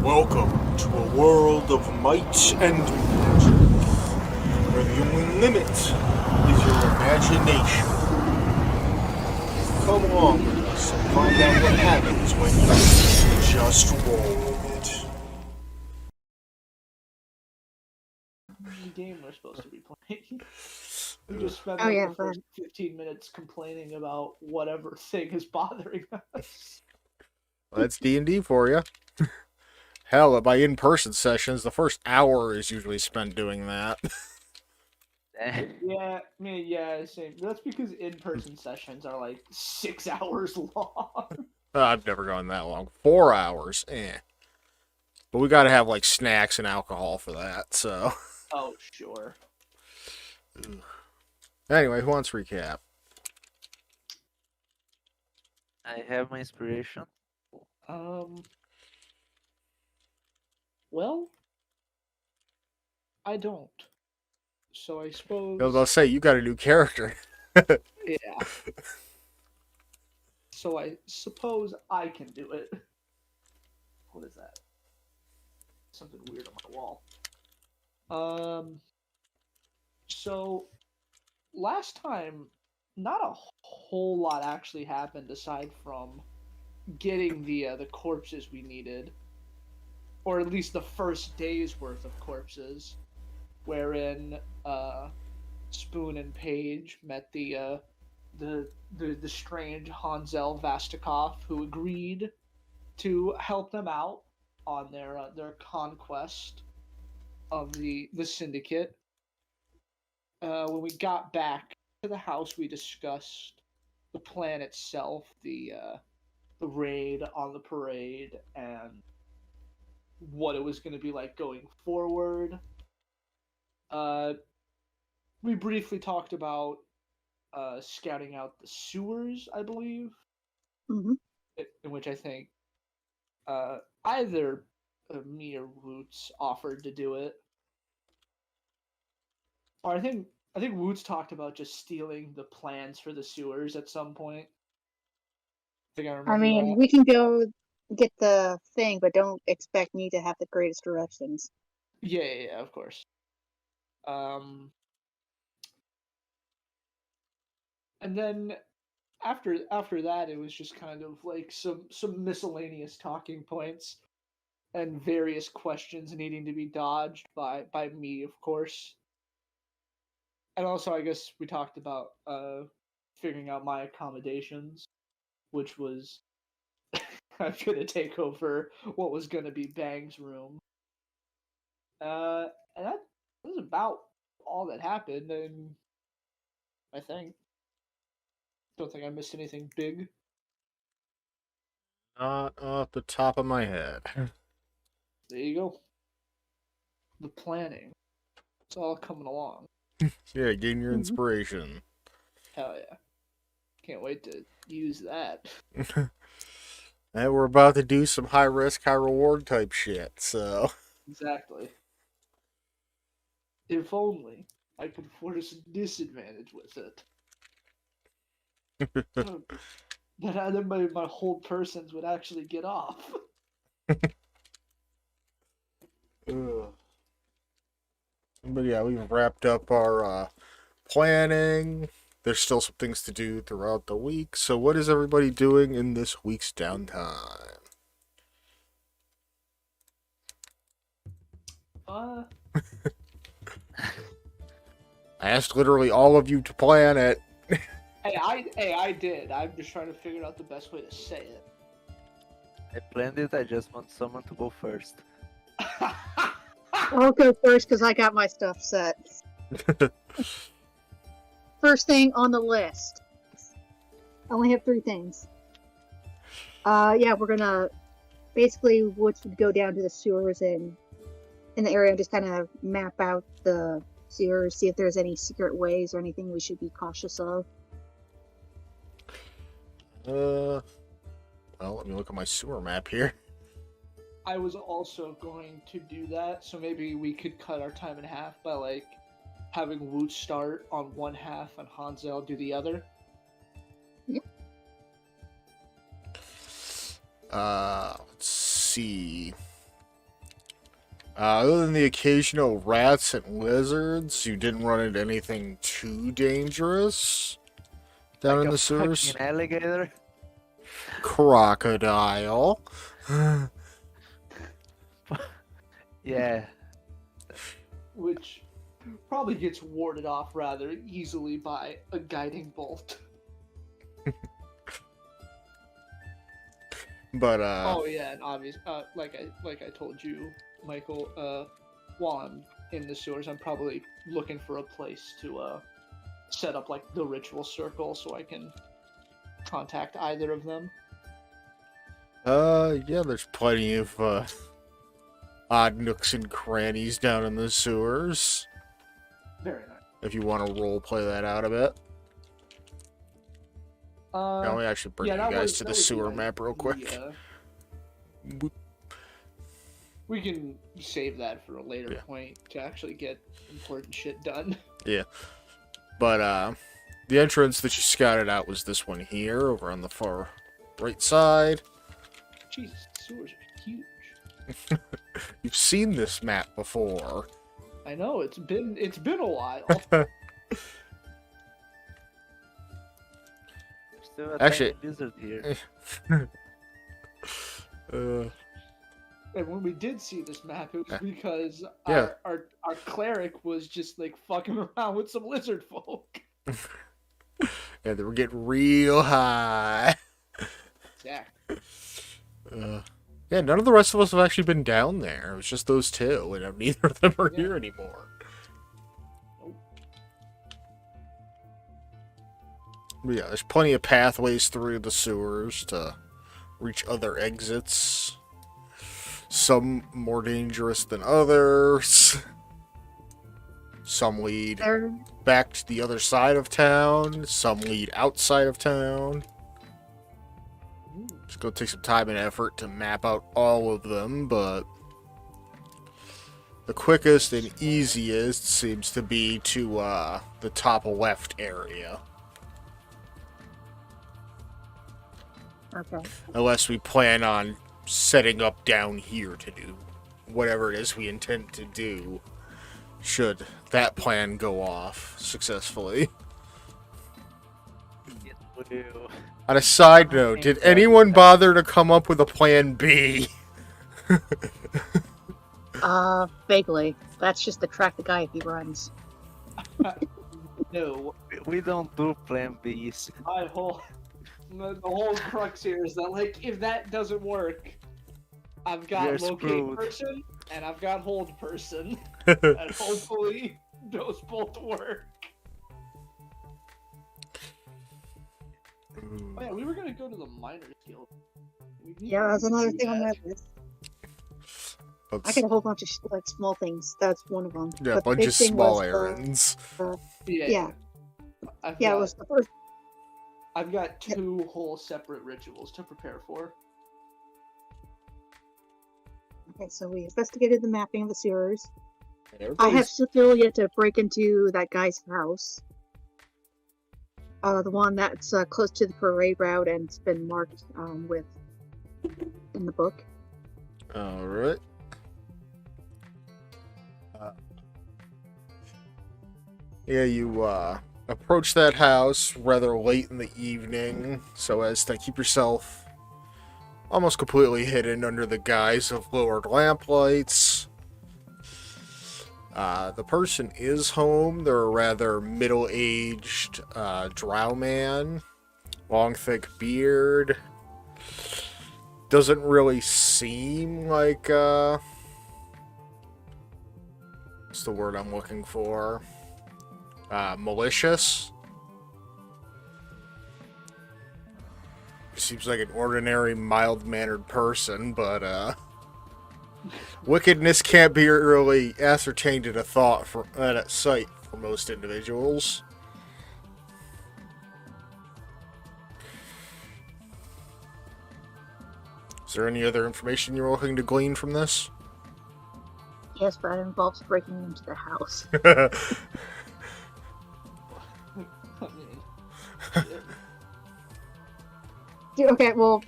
Welcome to a world of might and magic, where the only limit is your imagination. Come along with us and find out what happens when you just roll with it. Game we're supposed to be playing. We just spent Oh, like yeah, the fun. first 15 minutes complaining about whatever thing is bothering us. Well, that's D&D for you. Hell, by in-person sessions, the first hour is usually spent doing that. Yeah, I mean, yeah, same. That's because in-person sessions are like 6 hours long. I've never gone that long. 4 hours, eh. But we gotta have, like, snacks and alcohol for that, so... Oh, sure. Anyway, who wants to recap? I have my inspiration. Well, I don't. So I suppose. I was about to say, you got a new character. Yeah. So I suppose I can do it. What is that? Something weird on my wall. So last time, not a whole lot actually happened aside from getting the corpses we needed, or at least the first day's worth of corpses, wherein Spoon and Paige met the strange Hansel Vastakov, who agreed to help them out on their conquest of the syndicate. When we got back to the house, we discussed the plan itself, the raid on the parade, and what it was going to be like going forward. We briefly talked about scouting out the sewers, I believe, Mhm. in which I think either me or Woots offered to do it, or I think Woots talked about just stealing the plans for the sewers at some point. I think I remember I mean, that. we can go get the thing, but don't expect me to have the greatest directions. Yeah, of course. And then after that, it was just kind of like some miscellaneous talking points and various questions needing to be dodged by me, of course. And also, I guess we talked about figuring out my accommodations, which was I'm gonna take over what was gonna be Bang's room. And that was about all that happened, and I think don't think I missed anything big. Not off the top of my head. There you go. The planning. It's all coming along. Yeah, gain your Mhm. inspiration. Hell yeah. Can't wait to use that. And we're about to do some high risk, high reward type shit, so. Exactly. If only I could force a disadvantage with it. Then either my whole persons would actually get off. But yeah, we've wrapped up our planning. There's still some things to do throughout the week. So, what is everybody doing in this week's downtime? Uh, I asked literally all of you to plan it. I did. I'm just trying to figure out the best way to say it. I planned it, I just want someone to go first. I'll go first because I got my stuff set. First thing on the list. I only have 3 things. Yeah, we're gonna basically Woods would go down to the sewers in the area and just kind of map out the sewers, see if there's any secret ways or anything we should be cautious of. Well, let me look at my sewer map here. I was also going to do that, so maybe we could cut our time in half by like having Woot start on one half and Hansel do the other. Yep. Let's see. Other than the occasional rats and lizards, you didn't run into anything too dangerous down Like in a the sewers. fucking alligator. Crocodile. Yeah. Which probably gets warded off rather easily by a guiding bolt. But Oh yeah, and obvious. Like I told you, Michael. While I'm in the sewers, I'm probably looking for a place to set up like the ritual circle so I can contact either of them. yeah, there's plenty of odd nooks and crannies down in the sewers. Very nice. If you want to role play that out a bit. Now we actually bring you guys to the sewer map real quick. Boop. We can save that for a later Yeah. point to actually get important shit done. Yeah. But the entrance that you scouted out was this one here, over on the far right side. Jesus, sewers are huge. You've seen this map before. I know it's been a while. Still a Actually- tiny lizard here. And when we did see this map, it was because Yeah. our cleric was just like fucking around with some lizard folk. Yeah, they were getting real high. Exactly. Yeah, none of the rest of us have actually been down there. It was just those two, and neither of them are Yeah. here anymore. But yeah, there's plenty of pathways through the sewers to reach other exits. Some more dangerous than others. Some lead There, back to the other side of town. Some lead outside of town. It's going to take some time and effort to map out all of them, but the quickest and easiest seems to be to the top left area. okay. Unless we plan on setting up down here to do whatever it is we intend to do, should that plan go off successfully. It will. On a side note, did anyone bother to come up with a plan B? Vaguely. That's just to track the guy if he runs. No, We don't do plan Bs. the whole crux here is that like if that doesn't work, I've got You're locate screwed. person and I've got hold person, and hopefully those both work. Oh yeah, we were gonna go to the miners guild. We need Yeah, to that's another do thing on that. my list. I Let's- got a whole bunch of like small things. That's one of them. yeah, a But the bunch big of thing small was the- errands. Yeah. I've Yeah, got, it was the first. I've got two whole separate rituals to prepare for. Okay, so we investigated the mapping of the sewers. And I have everybody's- still yet to break into that guy's house. The one that's close to the parade route and it's been marked with in the book. Alright. Yeah, you approach that house rather late in the evening so as to keep yourself almost completely hidden under the guise of lowered lamplights. The person is home. They're a rather middle-aged drow man. Long, thick beard. Doesn't really seem like, what's the word I'm looking for? Malicious. Seems like an ordinary, mild-mannered person, but, wickedness can't be really ascertained at a sight for most individuals. Is there any other information you're looking to glean from this? Yes, but it involves breaking into the house. I mean, Okay, well,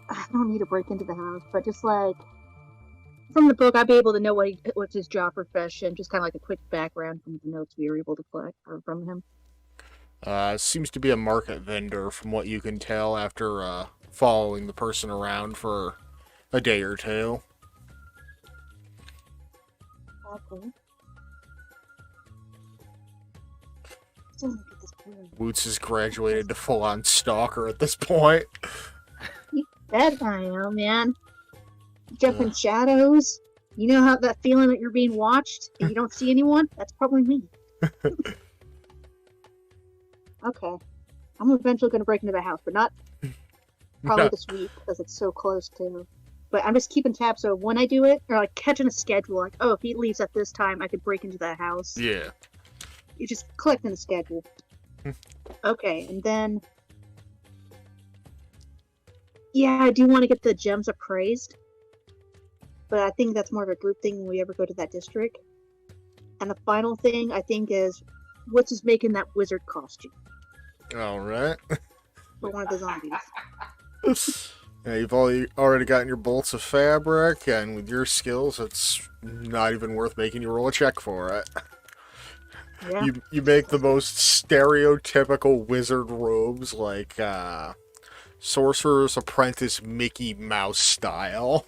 I don't need to break into the house, but just like from the book, I'd be able to know what's his job profession, just kind of like a quick background from the notes we were able to collect from him. Seems to be a market vendor from what you can tell after following the person around for a day or two. Okay. Still look at this bird. Woots has graduated to full-on stalker at this point. You bet I am, man. Jumping Ugh. shadows. You know how that feeling that you're being watched and you don't see anyone? That's probably me. Okay. I'm eventually going to break into the house, but not probably this week because it's so close to. But I'm just keeping tabs so when I do it, or like catching a schedule, like, oh, if he leaves at this time, I could break into that house. Yeah. You just click in the schedule. Okay, and then. Yeah, I do want to get the gems appraised. But I think that's more of a group thing when we ever go to that district. And the final thing, I think, is what's just making that wizard costume Alright. for one of the zombies. Yeah, you've already gotten your bolts of fabric, and with your skills, it's not even worth making you roll a check for it. Yeah. You make the most stereotypical wizard robes, like Sorcerer's Apprentice Mickey Mouse style.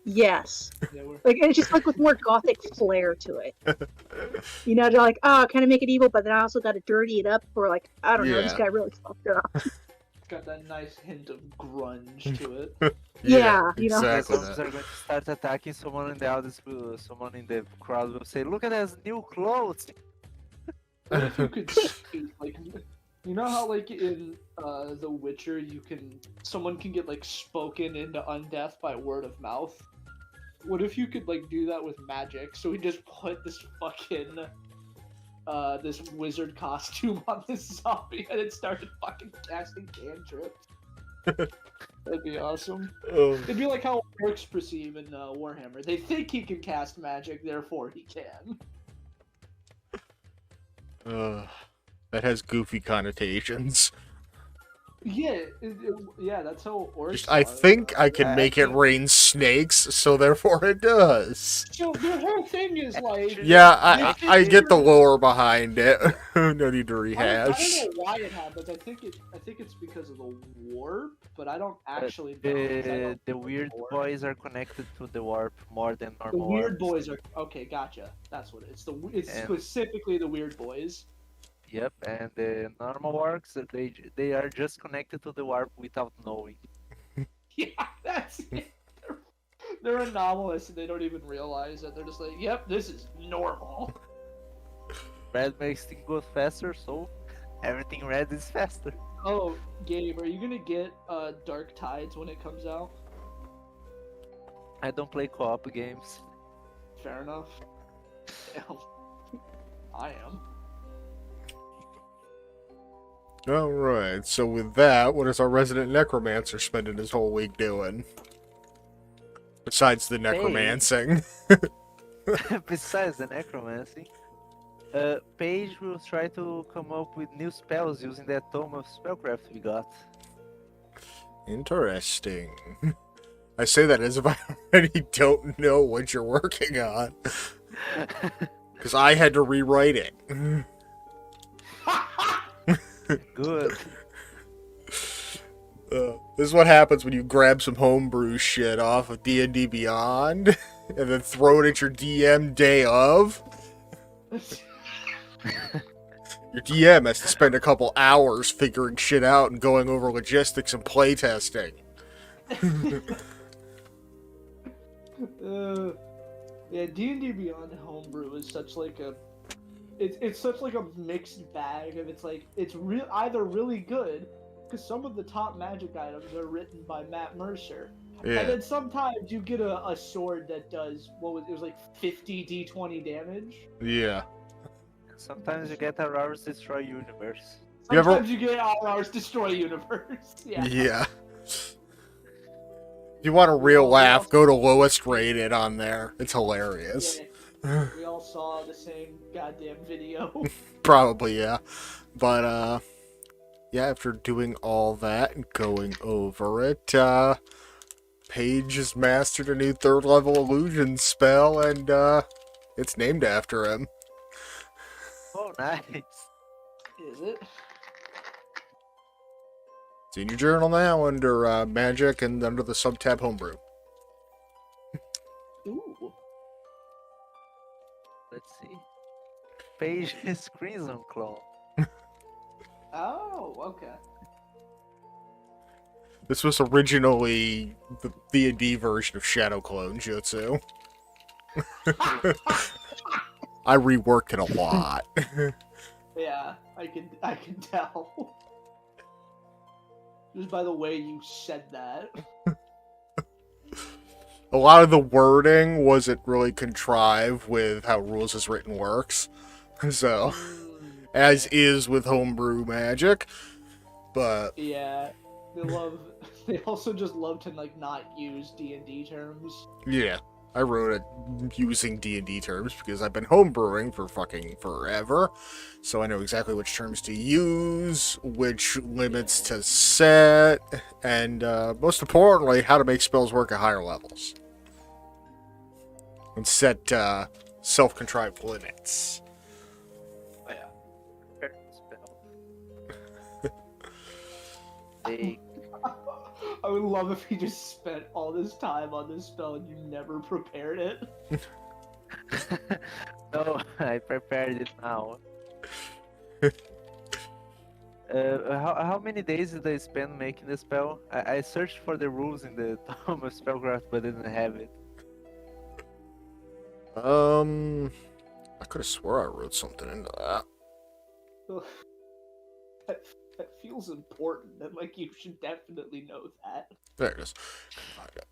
Yes. Yeah, Like, it's just like with more gothic flair to it. You know, they're like, oh, kind of make it evil, but then I also got to dirty it up for, like, I don't know, this Yeah. guy really fucked up. it's got that nice hint of grunge to it. Yeah, you know. The exactly. zombies are going to start attacking someone in the audience. Someone in the crowd will say, "Look at his new clothes." What if you could speak, like, you know how like in The Witcher someone can get like spoken into undeath by word of mouth? What if you could like do that with magic? So we just put this fucking this wizard costume on this zombie and it started fucking casting cantrips. That'd be awesome. It'd be like how orcs perceive in Warhammer. They think he can cast magic, therefore he can. That has goofy connotations. Yeah, yeah, that's how orcs. Just, I are. think I can make it rain snakes, so therefore it does. So the whole thing is like. Yeah, they I get the figure- lore behind it. No need to I rehash. don't know why it happens. I think it's because of the warp, but I don't actually know. 'cause I don't The know weird warp. boys are connected to the warp more than The normal weird orcs. boys are okay. Gotcha. That's what it is. It's And- specifically the weird boys. Yep, and the normal orcs, they are just connected to the warp without knowing. Yeah, that's it. They're anomalous and they don't even realize it. They're just like, yep, this is normal. Red makes things go faster, so everything red is faster. Oh, Gabe, are you gonna get Dark Tides when it comes out? I don't play co-op games. Fair enough. Damn. I am. Alright, so with that, what is our resident necromancer spending his whole week doing? Besides the necromancing. Besides the necromancy, Paige will try to come up with new spells using that tome of spellcraft we got. Interesting. I say that as if I already don't know what you're working on. Because I had to rewrite it. Good. This is what happens when you grab some homebrew shit off of D&D Beyond and then throw it at your DM day of. Your DM has to spend a couple hours figuring shit out and going over logistics and playtesting. Yeah, D&D Beyond Homebrew is such like a it's such like a mixed bag of it's either really good because some of the top magic items are written by Matt Mercer, and Yeah. then sometimes you get a sword that does it was like 50 d20 damage. Yeah. Sometimes you get Aurora's Destroy Universe. You ever- Sometimes you get RR's Destroy Universe. Yeah. Yeah. If you want a real laugh, go to lowest rated on there. It's hilarious. Yeah. We all saw the same goddamn video. Probably, yeah. But, yeah, after doing all that and going over it, Paige has mastered a new 3rd level illusion spell, and it's named after him. Oh, nice. Is it? It's in your journal now under magic and under the sub-tab homebrew. Ooh. Let's see. Page is Crimson Claw. Oh, okay. This was originally the D&D version of Shadow Clone Jutsu. I reworked it a lot. Yeah, I can tell. Just by the way you said that. A lot of the wording wasn't really contrived with how Rules as Written works. So, as is with homebrew magic. But Yeah, they also just love to like not use D&D terms. yeah, I wrote it using D&D terms because I've been homebrewing for fucking forever. So I know exactly which terms to use, which limits to set, and most importantly, how to make spells work at higher levels. And set self-contrived limits. Oh, yeah. They, I would love if you just spent all this time on this spell and you never prepared it. no, I prepared it now. How many days did I spend making the spell? I searched for the rules in the Tome of Spellcraft, but didn't have it. I could have swore I wrote something into that. That feels important, and like you should definitely know that. There it is. Okay.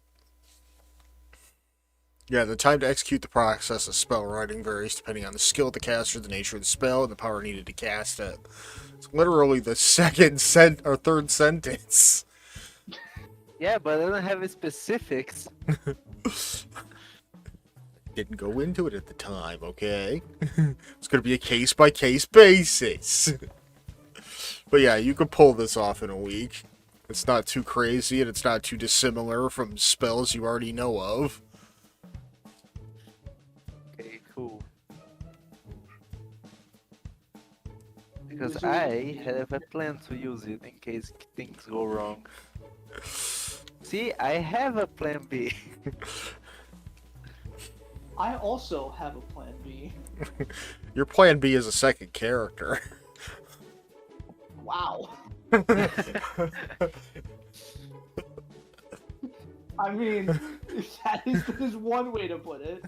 Yeah, the time to execute the process of spell writing varies depending on the skill of the caster, the nature of the spell, and the power needed to cast it. It's literally the third sentence. Yeah, but I don't have the specifics. Didn't go into it at the time, okay? It's gonna be a case-by-case basis. But yeah, you could pull this off in a week. It's not too crazy, and it's not too dissimilar from spells you already know of. Okay, cool. Because I have a plan to use it in case things go wrong. See, I have a plan B. I also have a plan B. Your plan B is a second character. Wow. I mean, that is one way to put it.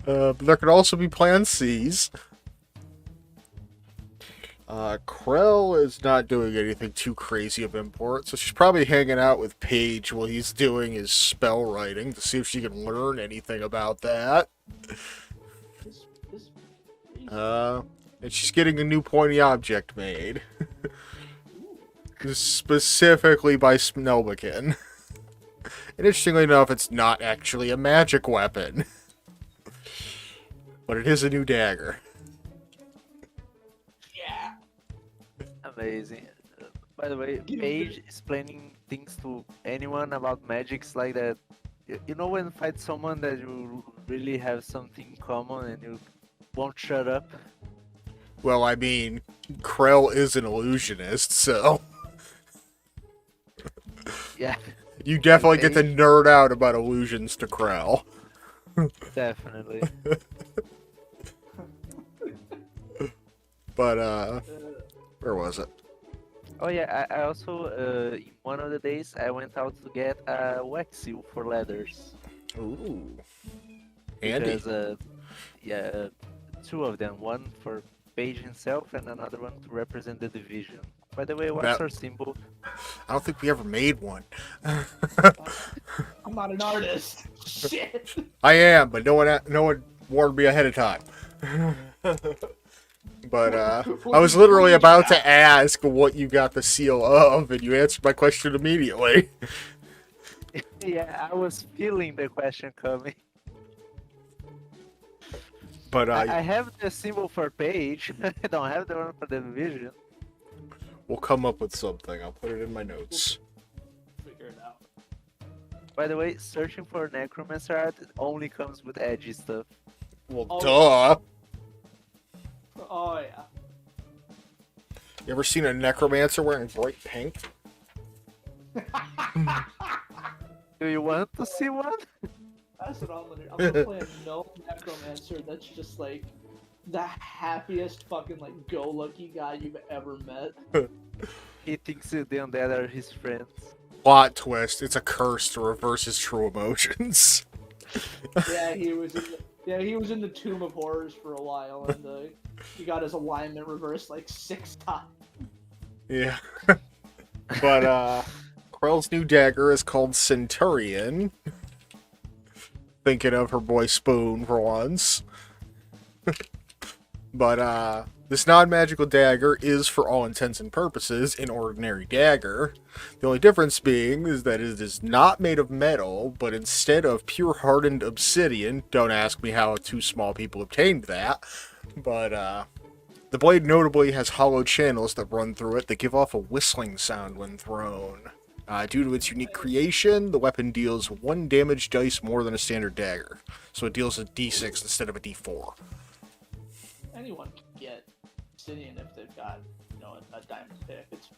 But there could also be plan C's. Krell is not doing anything too crazy of import, so she's probably hanging out with Paige while he's doing his spell writing to see if she can learn anything about that. And she's getting a new pointy object made. Specifically by Snowbikin. And interestingly enough, it's not actually a magic weapon. But it is a new dagger. Yeah. Amazing. By the way, Paige explaining things to anyone about magics like that. You know when you fight someone that you really have something in common and you won't shut up? Well, I mean, Krell is an illusionist, so... Yeah. You definitely get to nerd out about illusions to Krell. Definitely. But, where was it? Oh yeah, I also, in one of the days, I went out to get a wax seal for leathers. Ooh. Handy. Because, yeah, two of them. One for Paige himself and another one to represent the division. By the way, what's our symbol? I don't think we ever made one. I'm not an artist. Shit. I am, but no one warned me ahead of time. But I was literally about to ask what you got the seal of, and you answered my question immediately. Yeah, I was feeling the question coming. But I have the symbol for Paige. I don't have the one for the division. We'll come up with something. I'll put it in my notes. Figure it out. By the way, searching for necromancer art only comes with edgy stuff. Well, Oh. duh. Oh yeah. You ever seen a necromancer wearing bright pink? Do you want to see one? That's what I'm gonna. I'm gonna play a no necromancer that's just like the happiest fucking like go-lucky guy you've ever met. He thinks the undead are his friends. Plot twist, it's a curse to reverse his true emotions. Yeah, he was. He was in the Tomb of Horrors for a while, and he got his alignment reversed like 6 times. Yeah. But, Krell's new dagger is called Centurion. Thinking of her boy Spoon for once. But, this non-magical dagger is, for all intents and purposes, an ordinary dagger. The only difference being is that it is not made of metal, but instead of pure hardened obsidian. Don't ask me how 2 small people obtained that. But, the blade notably has hollow channels that run through it that give off a whistling sound when thrown. Due to its unique creation, the weapon deals 1 damage dice more than a standard dagger. So it deals a d6 instead of a d4. Anyone can get obsidian if they've got, a diamond pick. It's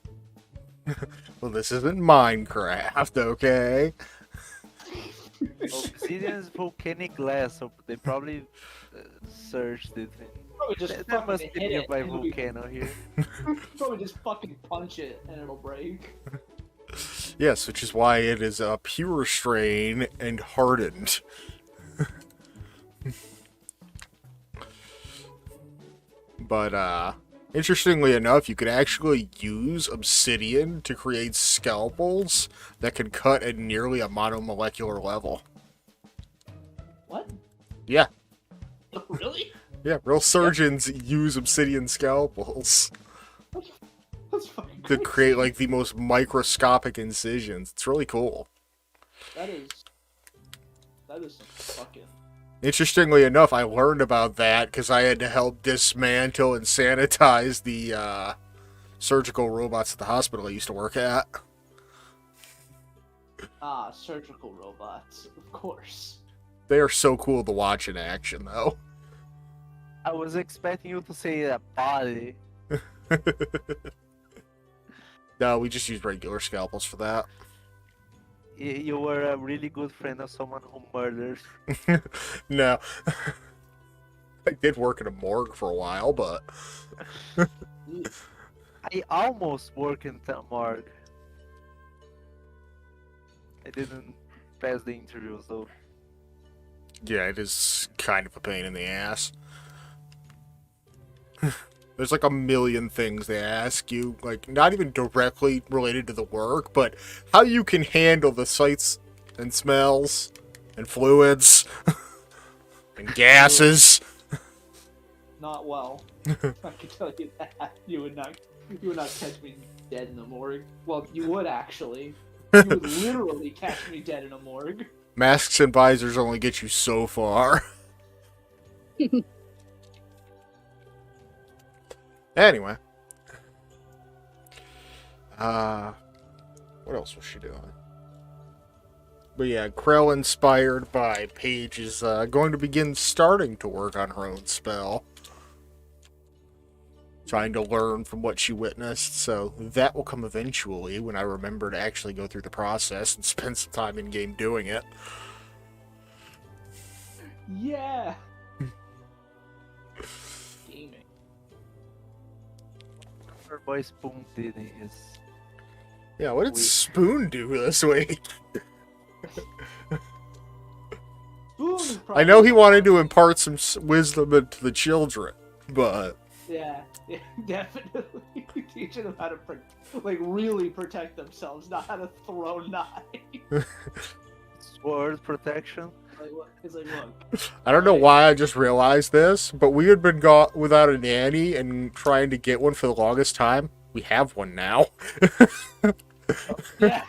Well, this isn't Minecraft, okay? Obsidian is volcanic glass, so they probably searched it. probably just There fucking must be hit it nearby and it'll be- volcano here. Probably just fucking punch it and it'll break. Yes, which is why it is a pure strain and hardened. But, interestingly enough, you could actually use obsidian to create scalpels that can cut at nearly a monomolecular level. What? Yeah. Really? Yeah, real surgeons use obsidian scalpels That's fucking to crazy. create, like, the most microscopic incisions. It's really cool. That is some fucking. Interestingly enough, I learned about that because I had to help dismantle and sanitize the surgical robots at the hospital I used to work at. Surgical robots, of course. They are so cool to watch in action, though. I was expecting you to say a body. No, we just use regular scalpels for that. You were a really good friend of someone who murders. No. I did work in a morgue for a while, but... I almost work in the morgue. I didn't pass the interview, though. Yeah, it is kind of a pain in the ass. There's like a million things they ask you, like not even directly related to the work, but how you can handle the sights and smells and fluids and gases. Not well. I can tell you that. You would not catch me dead in the morgue. Well, you would actually. You would literally catch me dead in a morgue. Masks and visors only get you so far. Anyway. What else was she doing? But yeah, Krell, inspired by Paige, is going to begin starting to work on her own spell. Trying to learn from what she witnessed, so that will come eventually when I remember to actually go through the process and spend some time in-game doing it. Yeah. Gaming. Her boy Spoon did his. Yeah, what did We- Spoon do this week? Spoon is I know he probably- wanted to impart some wisdom into the children, but... Yeah, definitely. Teaching them how to, really protect themselves, not how to throw knives. Sword protection. It's like, look. I don't know why I just realized this, but we had been without a nanny and trying to get one for the longest time. We have one now. Yeah.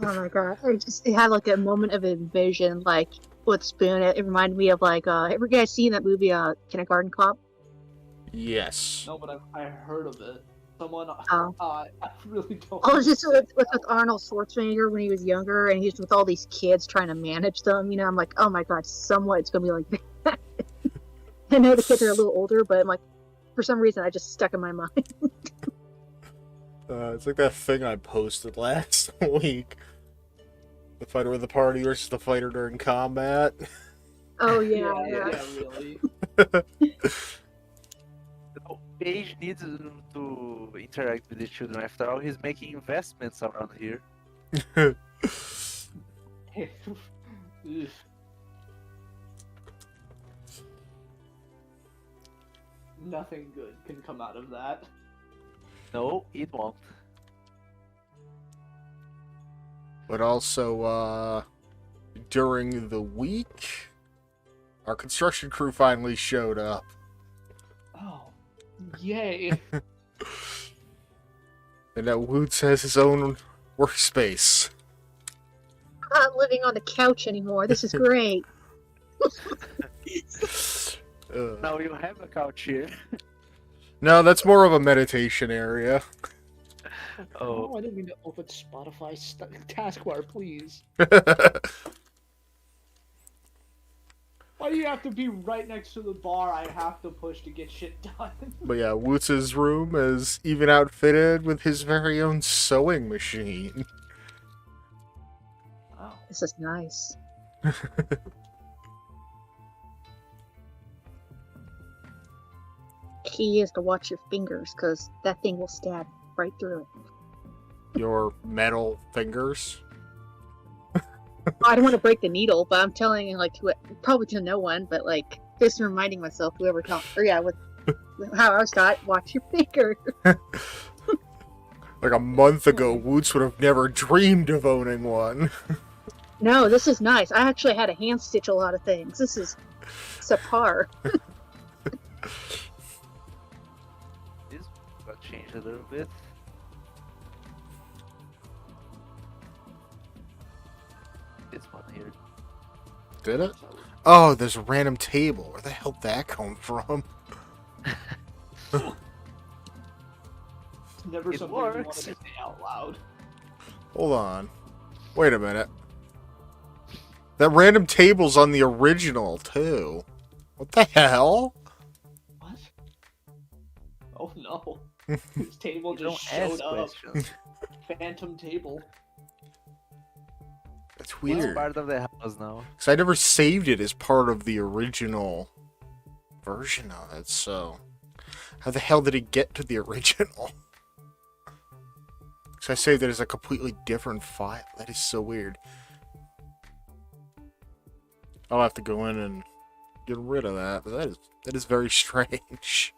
Oh my god! It had like a moment of envision, like with Spoon. It reminded me of like, ever guys seen that movie, Kindergarten Cop? Yes. No, but I heard of it. Someone. Oh. I really don't. Oh, it's just understand with that. Arnold Schwarzenegger when he was younger, and he's with all these kids trying to manage them. You know, I'm like, oh my god, somewhat it's gonna be like that. I know the kids are a little older, but I'm like, for some reason, I just stuck in my mind. It's like that thing I posted last week. The fighter with the party versus the fighter during combat. Oh Yeah, yeah. really. No, Paige needs to interact with the children. After all, he's making investments around here. Ugh. Nothing good can come out of that. No, it won't. But also, during the week, our construction crew finally showed up. Oh, yay! And now Woots has his own workspace. I'm not living on the couch anymore. This is great. Now you have a couch here. No, that's more of a meditation area. Oh, I didn't mean to open Spotify taskbar, please. Why do you have to be right next to the bar I have to push to get shit done? But yeah, Woots's room is even outfitted with his very own sewing machine. Wow. This is nice. Key is to watch your fingers, because that thing will stab right through it. Your metal fingers. I don't want to break the needle, but I'm telling you, like, probably to no one, but like, just reminding myself, whoever talked, or yeah, with how I was taught, watch your fingers. Like a month ago, Woots would have never dreamed of owning one. No, this is nice. I actually had to hand stitch a lot of things. This is subpar. This got changed a little bit. This one here. Did it? Oh, there's a random table. Where the hell did that come from? It's never It something you want works. to say out loud. Hold on. Wait a minute. That random table's on the original, too. What the hell? What? Oh no. This table You don't just ask showed up. questions. Phantom table. That's It's weird. part of the house now. Because I never saved it as part of the original version of it, so... How the hell did it get to the original? Because I saved it as a completely different file. That is so weird. I'll have to go in and get rid of that, but that is very strange.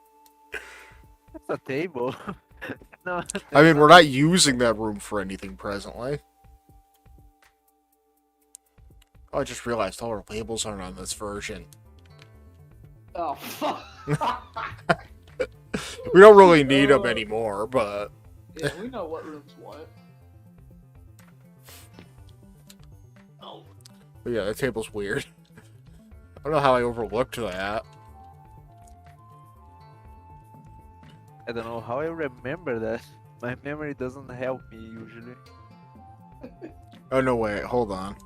It's a table. No. I mean, we're not using that room for anything presently. Oh, I just realized all our labels aren't on this version. Oh fuck. We don't really need them anymore, but... Yeah, we know what room's what. Oh. But yeah, that table's weird. I don't know how I overlooked that. I don't know how I remember that. My memory doesn't help me usually. Oh, no, wait, hold on.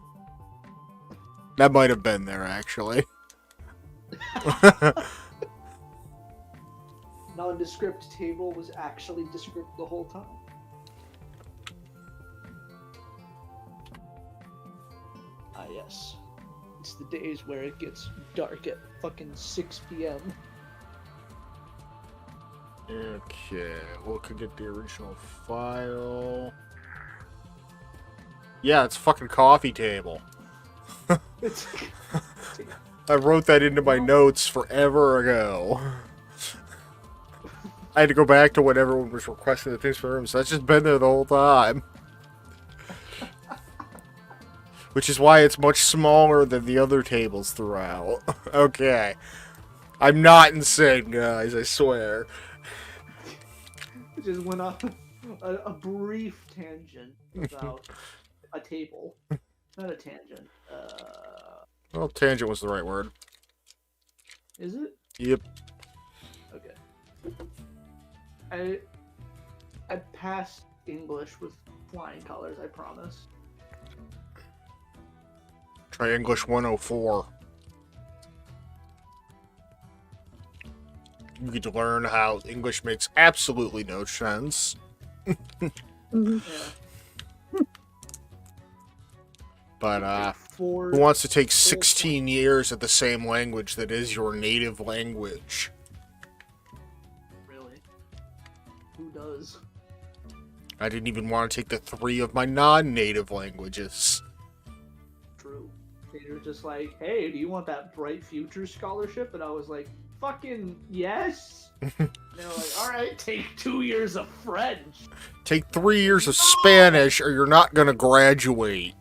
That might have been there, actually. Nondescript table was actually descript the whole time. Ah, yes. It's the days where it gets dark at fucking 6 p.m. Okay, well, could get the original file. Yeah, it's fucking coffee table. It's I wrote that into my notes forever ago. I had to go back to when everyone was requesting the things for rooms, so that's just been there the whole time. Which is why it's much smaller than the other tables throughout. Okay. I'm not insane, guys, I swear. it just went off a brief tangent about a table. Not a tangent. Well, tangent was the right word. Is it? Yep. Okay. I passed English with flying colors, I promise. Try English 104. You get to learn how English makes absolutely no sense. Mhm. Yeah. But, Four. who wants to take 16 years at the same language that is your native language? Really? Who does? I didn't even want to take the 3 of my non-native languages. True. They were just like, hey, do you want that Bright Future scholarship? And I was like, fucking yes. And they were like, all right, take 2 years of French. Take 3 years of Spanish or you're not going to graduate.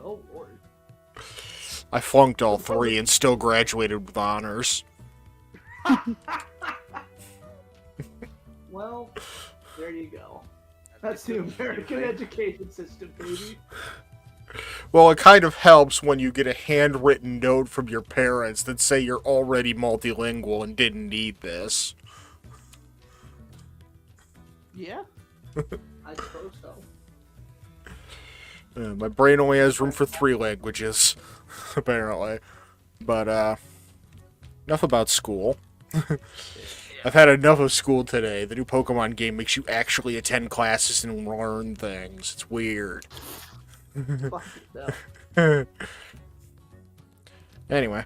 Oh, Lord. I flunked all 3 and still graduated with honors. Well, there you go. That's the American education system, baby. Well, it kind of helps when you get a handwritten note from your parents that say you're already multilingual and didn't need this. Yeah. I suppose so. My brain only has room for 3 languages, apparently. But, enough about school. I've had enough of school today. The new Pokemon game makes you actually attend classes and learn things. It's weird. Fuck it, no. Anyway.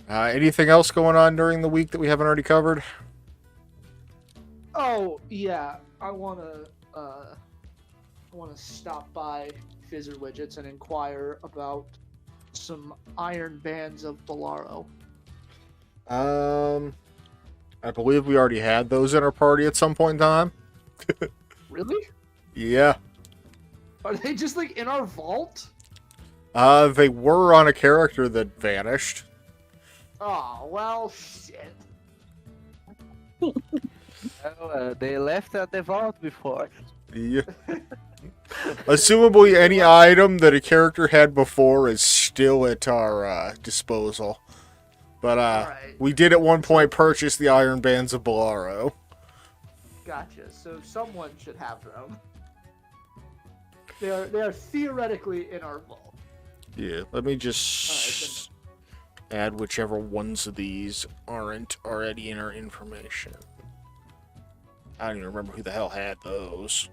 Anything else going on during the week that we haven't already covered? Oh, yeah. I wanna stop by Fizzer Widgets and inquire about some iron bands of Bolaro. I believe we already had those in our party at some point in time. Really? Yeah. Are they just like in our vault? They were on a character that vanished. Oh, well, shit. Oh, they left at the vault before. Yeah. Assumably, any item that a character had before is still at our disposal. But Alright. we did at one point purchase the Iron Bands of Bolaro. Gotcha. So someone should have them. They are theoretically in our vault. Yeah, let me just add whichever ones of these aren't already in our information. I don't even remember who the hell had those.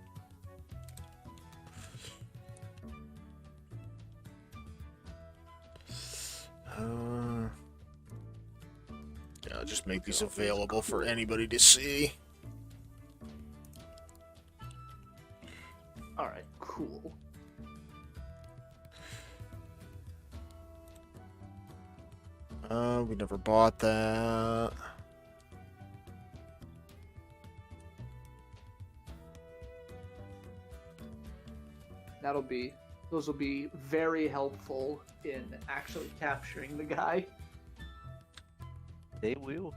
Yeah, I'll just make these available for anybody to see. Alright, cool. We never bought that. Those will be very helpful in actually capturing the guy. They will.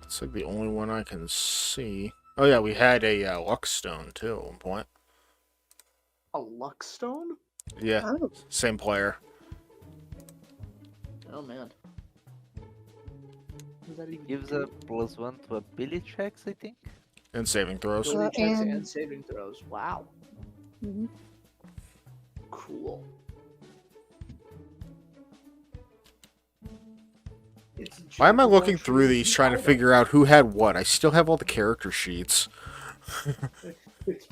It's like the only one I can see. Oh yeah, we had a Luckstone too at one point. A Luckstone? Yeah, Oh. same player. Oh man. What does that even Gives do? a +1 to ability checks, I think. And saving throws. Ability checks and- and saving throws. Wow. Mhm. Cool. Why am I looking through these trying to figure out who had what? I still have all the character sheets.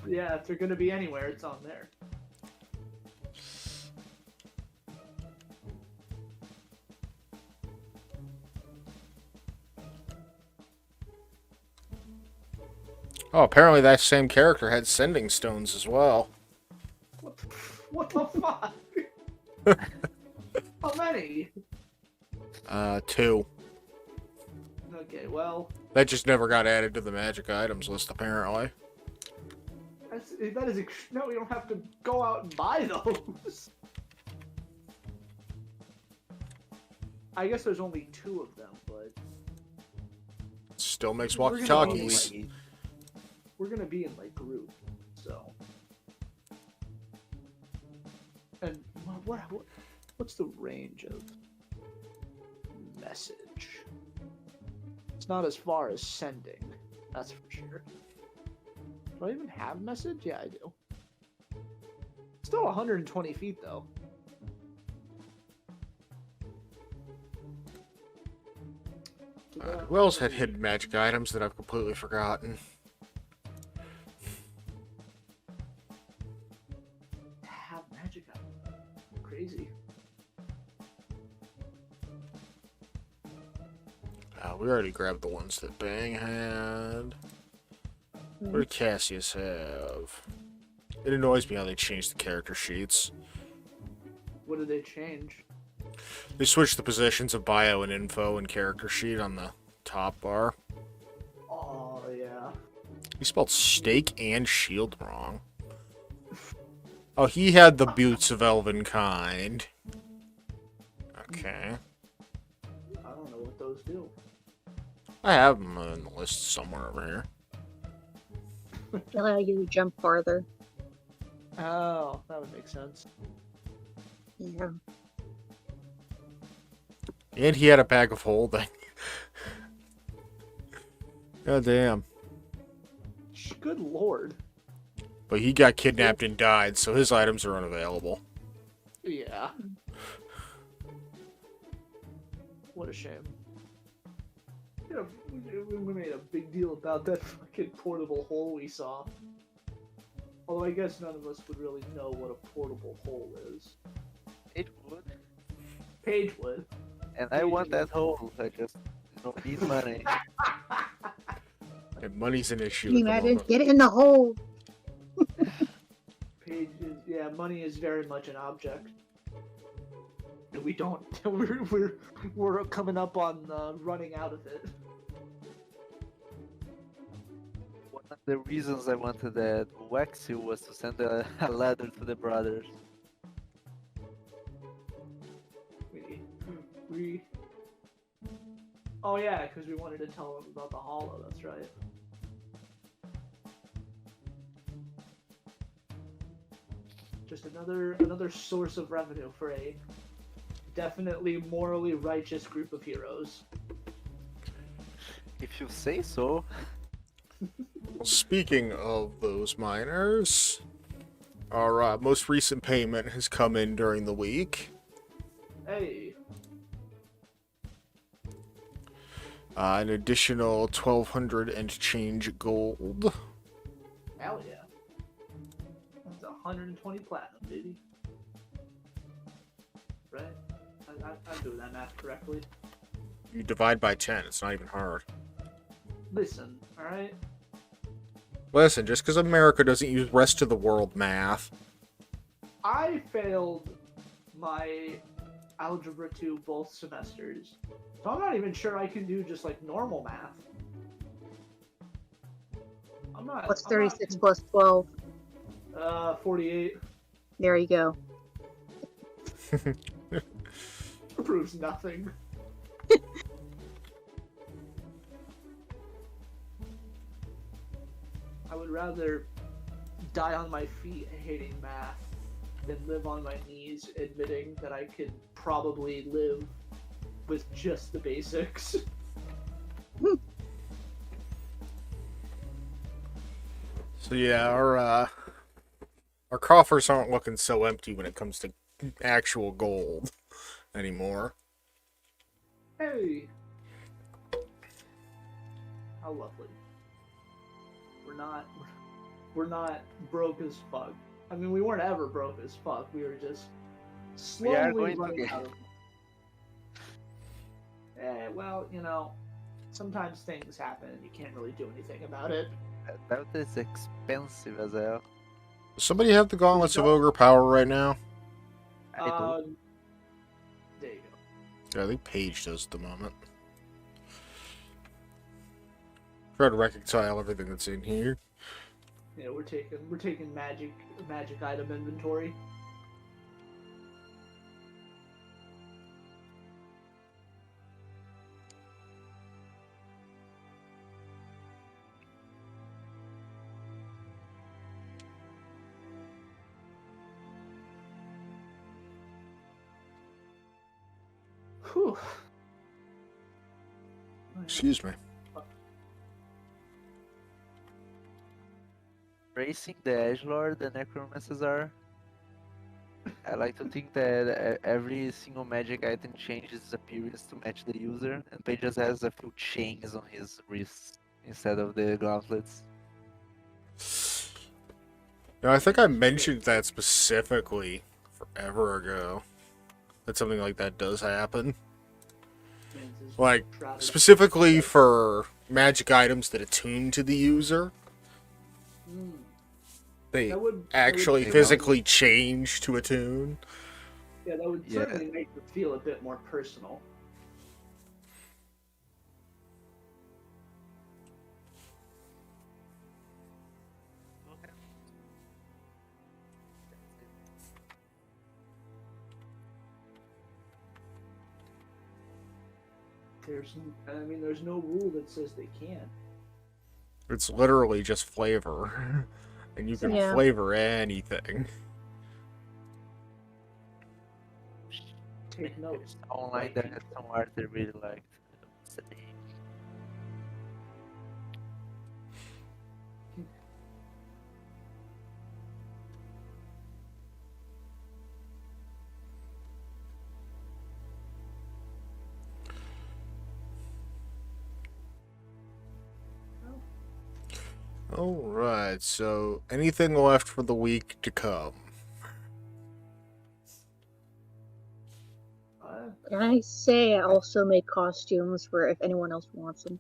Yeah, if they're gonna be anywhere, it's on there. Oh, apparently that same character had sending stones as well. What the fuck? How many? 2. Okay, well, That just never got added to the magic items list, apparently. that is no. We don't have to go out and buy those. I guess there's only 2 of them, but Still makes We're gonna walkie-talkies. we're gonna be in like group, so. And what's the range of message? It's not as far as sending. That's for sure. Do I even have message? Yeah, I do. Still 120 feet though. Who else had hidden magic items that I've completely forgotten? Have magic item. Crazy. We already grabbed the ones that Bang had. What did Cassius have? It annoys me how they changed the character sheets. What did they change? They switched the positions of bio and info and character sheet on the top bar. Oh yeah. He spelled steak and shield wrong. Oh, he had the boots of elven kind. Okay. I don't know what those do. I have them on the list somewhere over here. Allow you to jump farther. Oh, that would make sense. Yeah. And he had a bag of holding. God damn. Good lord. But he got kidnapped and died, so his items are unavailable. Yeah. What a shame. You know, we made a big deal about that fucking portable hole we saw. Although I guess none of us would really know what a portable hole is. It would. Paige would. And I want that hole. I just need money. And money's an issue. Can you at the imagine? moment. Get it in the hole. Paige is, yeah, money is very much an object. We don't. We're coming up on running out of it. One of the reasons I wanted that Waxy was to send a letter to the brothers. We. Oh yeah, because we wanted to tell them about the hollow. That's right. Just another source of revenue for a definitely morally righteous group of heroes. If you say so. Well, speaking of those miners, our most recent payment has come in during the week. Hey. An additional 1,200 and change gold. Hell yeah. That's 120 platinum, baby. Right? I'm doing that math correctly. You divide by 10, it's not even hard. Listen, alright? Listen, just because America doesn't use rest of the world math. I failed my Algebra 2 both semesters. So I'm not even sure I can do just like normal math. I'm not. What's I'm 36 plus 12? 48. There you go. Proves nothing. I would rather die on my feet hating math than live on my knees admitting that I could probably live with just the basics. So yeah, our coffers aren't looking so empty when it comes to actual gold anymore. Hey! How lovely. We're not broke as fuck. I mean, we weren't ever broke as fuck. We were just We are slowly going to running get- out of. Well, you know, sometimes things happen and you can't really do anything about it. That is expensive as hell. Does somebody have the gauntlets of ogre power right now? I do. There you go. Yeah, I think Paige does at the moment. Try to reconcile everything that's in here. Yeah, we're taking magic item inventory. Whew. Excuse me. Racing the edgelord the necromancers are. I like to think that every single magic item changes its appearance to match the user, and Page just has a few chains on his wrists instead of the gauntlets. Now, I think I mentioned that specifically forever ago. That something like that does happen. Mans is Like, shrouded- specifically for magic items that attune to the user, Hmm. they That would actually They physically change to attune. Yeah, that would Yeah. certainly make it feel a bit more personal. There's no rule that says they can't. It's literally just flavor. And you can Yeah. flavor anything. Take notes. Online that has some art I really liked. What's the name? Alright, so anything left for the week to come? Can I say I also make costumes for if anyone else wants them?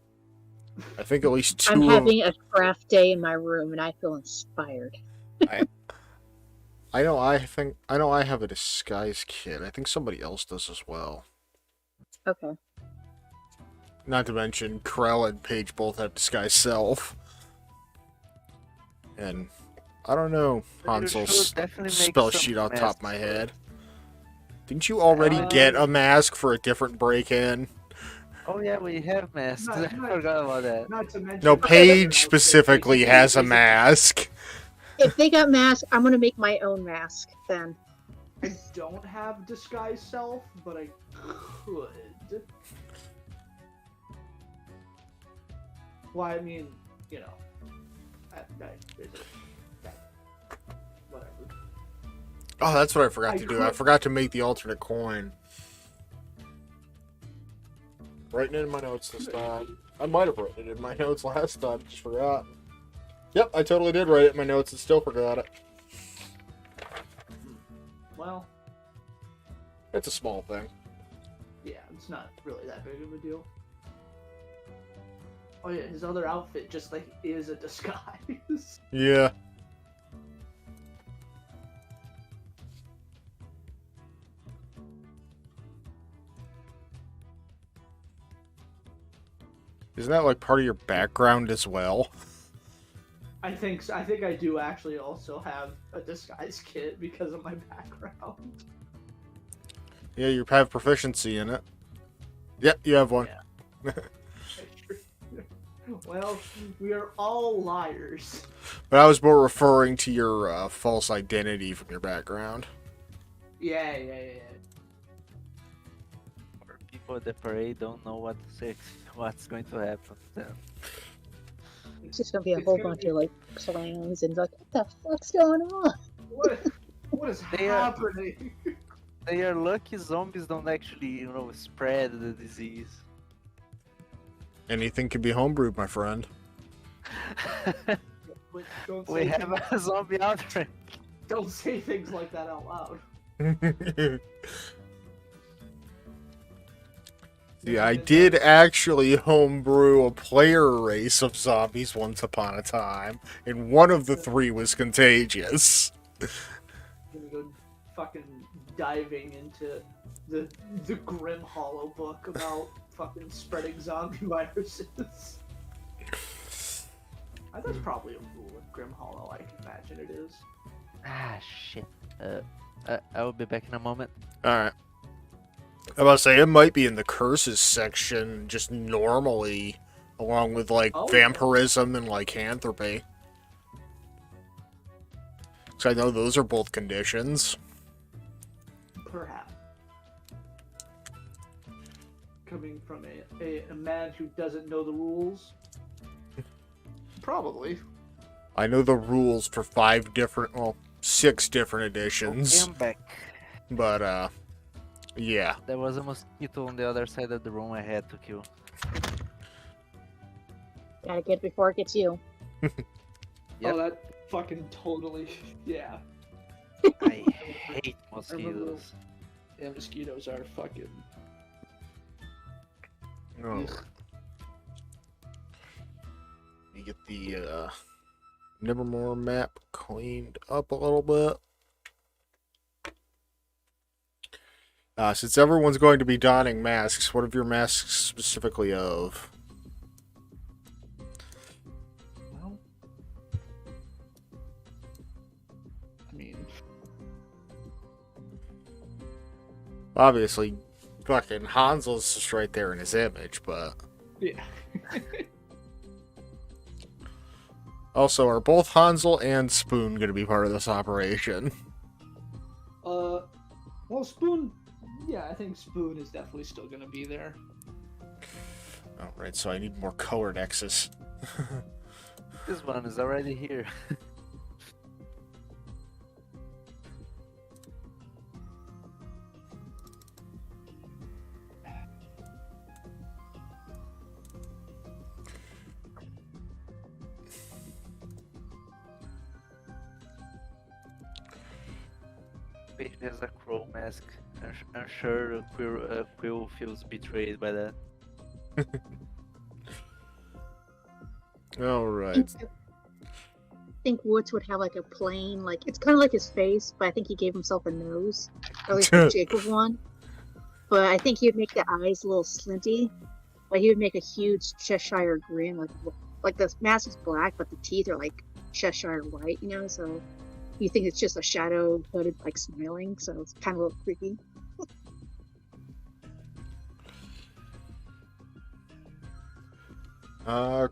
I think at least two I'm of having a craft day in my room and I feel inspired. I know I have a disguise kit. I think somebody else does as well. Okay. Not to mention Krell and Paige both have disguise self. And I don't know But you Hansel's should definitely make spell some sheet on top of my masks. head. Didn't you already get a mask for a different break-in? Oh yeah, we have masks. Not- I not- forgot about that. Not to mention. No, Paige specifically has a mask. If they got masks, I'm gonna make my own mask then. I don't have disguise self, but I could. Well, I mean, you know, whatever. Oh, that's what I forgot I to do. I could- forgot to make the alternate coin. Writing it in my notes this time. I might have written it in my notes last time, just forgot. Yep, I totally did write it in my notes and still forgot it. Well, It's a small thing. yeah, it's not really that big of a deal. Oh yeah, his other outfit just like is a disguise. Yeah. Isn't that like part of your background as well? I think so. I think I do actually also have a disguise kit because of my background. Yeah, you have proficiency in it. Yep, you have one. Yeah. Well, we are all liars. But I was more referring to your false identity from your background. Yeah. Or people at the parade don't know what to say, what's going to happen to them. It's just gonna be a It's whole gonna bunch be- of like clowns and like, what the fuck's going on? What is They are- happening? They are lucky zombies don't actually, spread the disease. Anything can be homebrewed, my friend. But don't We say have things, a zombie outbreak. don't say things like that out loud. See, I did actually homebrew a player race of zombies once upon a time, and one of the three was contagious. I'm gonna go fucking diving into the Grim Hollow book about fucking spreading zombie viruses. That's probably a rule in Grim Hollow. I can imagine it is. Ah, shit. I will be back in a moment. Alright. I was about to say, it might be in the curses section, just normally, along with, like, Oh. vampirism and lycanthropy. So I know those are both conditions. Perhaps. Coming from a man who doesn't know the rules. Probably. I know the rules for 6 different Okay, editions, I'm back. but yeah. There was a mosquito on the other side of the room I had to kill. Gotta get it before it gets you. Yep. Oh, that fucking totally. Yeah. I hate remember- mosquitoes. Yeah, mosquitoes are fucking. Oh. Ugh. You get the Nevermore map cleaned up a little bit. Since everyone's going to be donning masks, what are your masks specifically of? Well, I mean, Obviously, fucking Hansel's just right there in his image, but... yeah. Also, are both Hansel and Spoon going to be part of this operation? Well, Spoon. Yeah, I think Spoon is definitely still gonna be there. Alright, so I need more colored X's. This one is already here. Page has a crow mask. I'm sure Quill feels betrayed by that. Alright. I think Woods would have like a plain, like it's kind of like his face, but I think he gave himself a nose, or at least the Jacob one. But I think he would make the eyes a little slinty, but he would make a huge Cheshire grin, like the mask is black, but the teeth are like Cheshire white, you know. So you think it's just a shadow hooded, like smiling, so it's kind of a little creepy.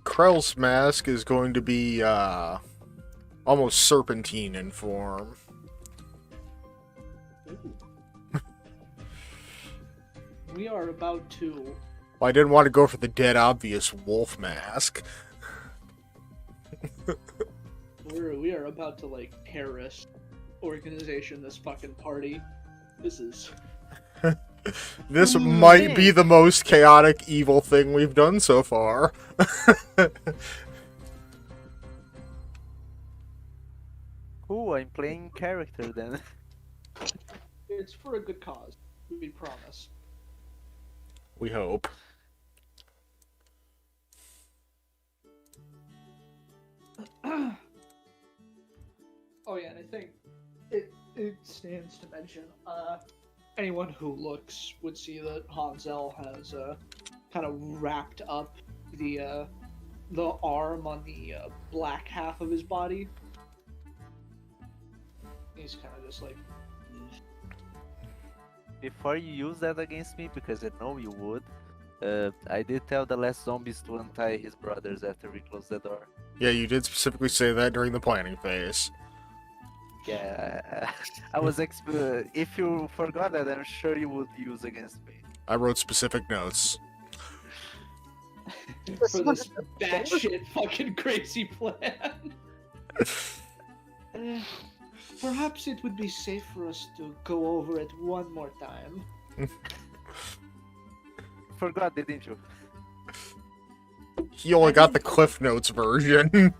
Krell's mask is going to be, almost serpentine in form. We are about to. Well, I didn't want to go for the dead obvious wolf mask. We are about to like terrorist organization this fucking party. This is. This might be the most chaotic evil thing we've done so far. Cool, I'm playing character then. It's for a good cause. We promise. We hope. Oh yeah, and I think it stands to mention, anyone who looks would see that Hansel has kind of wrapped up the arm on the black half of his body. He's kind of just like. Before you use that against me, because I know you would, I did tell the last zombies to untie his brothers after we closed the door. Yeah, you did specifically say that during the planning phase. Yeah, I was if you forgot that, I'm sure you would use against me. I wrote specific notes. For this batshit fucking crazy plan. Perhaps it would be safe for us to go over it one more time. Forgot, didn't you? He only got the Cliff Notes version.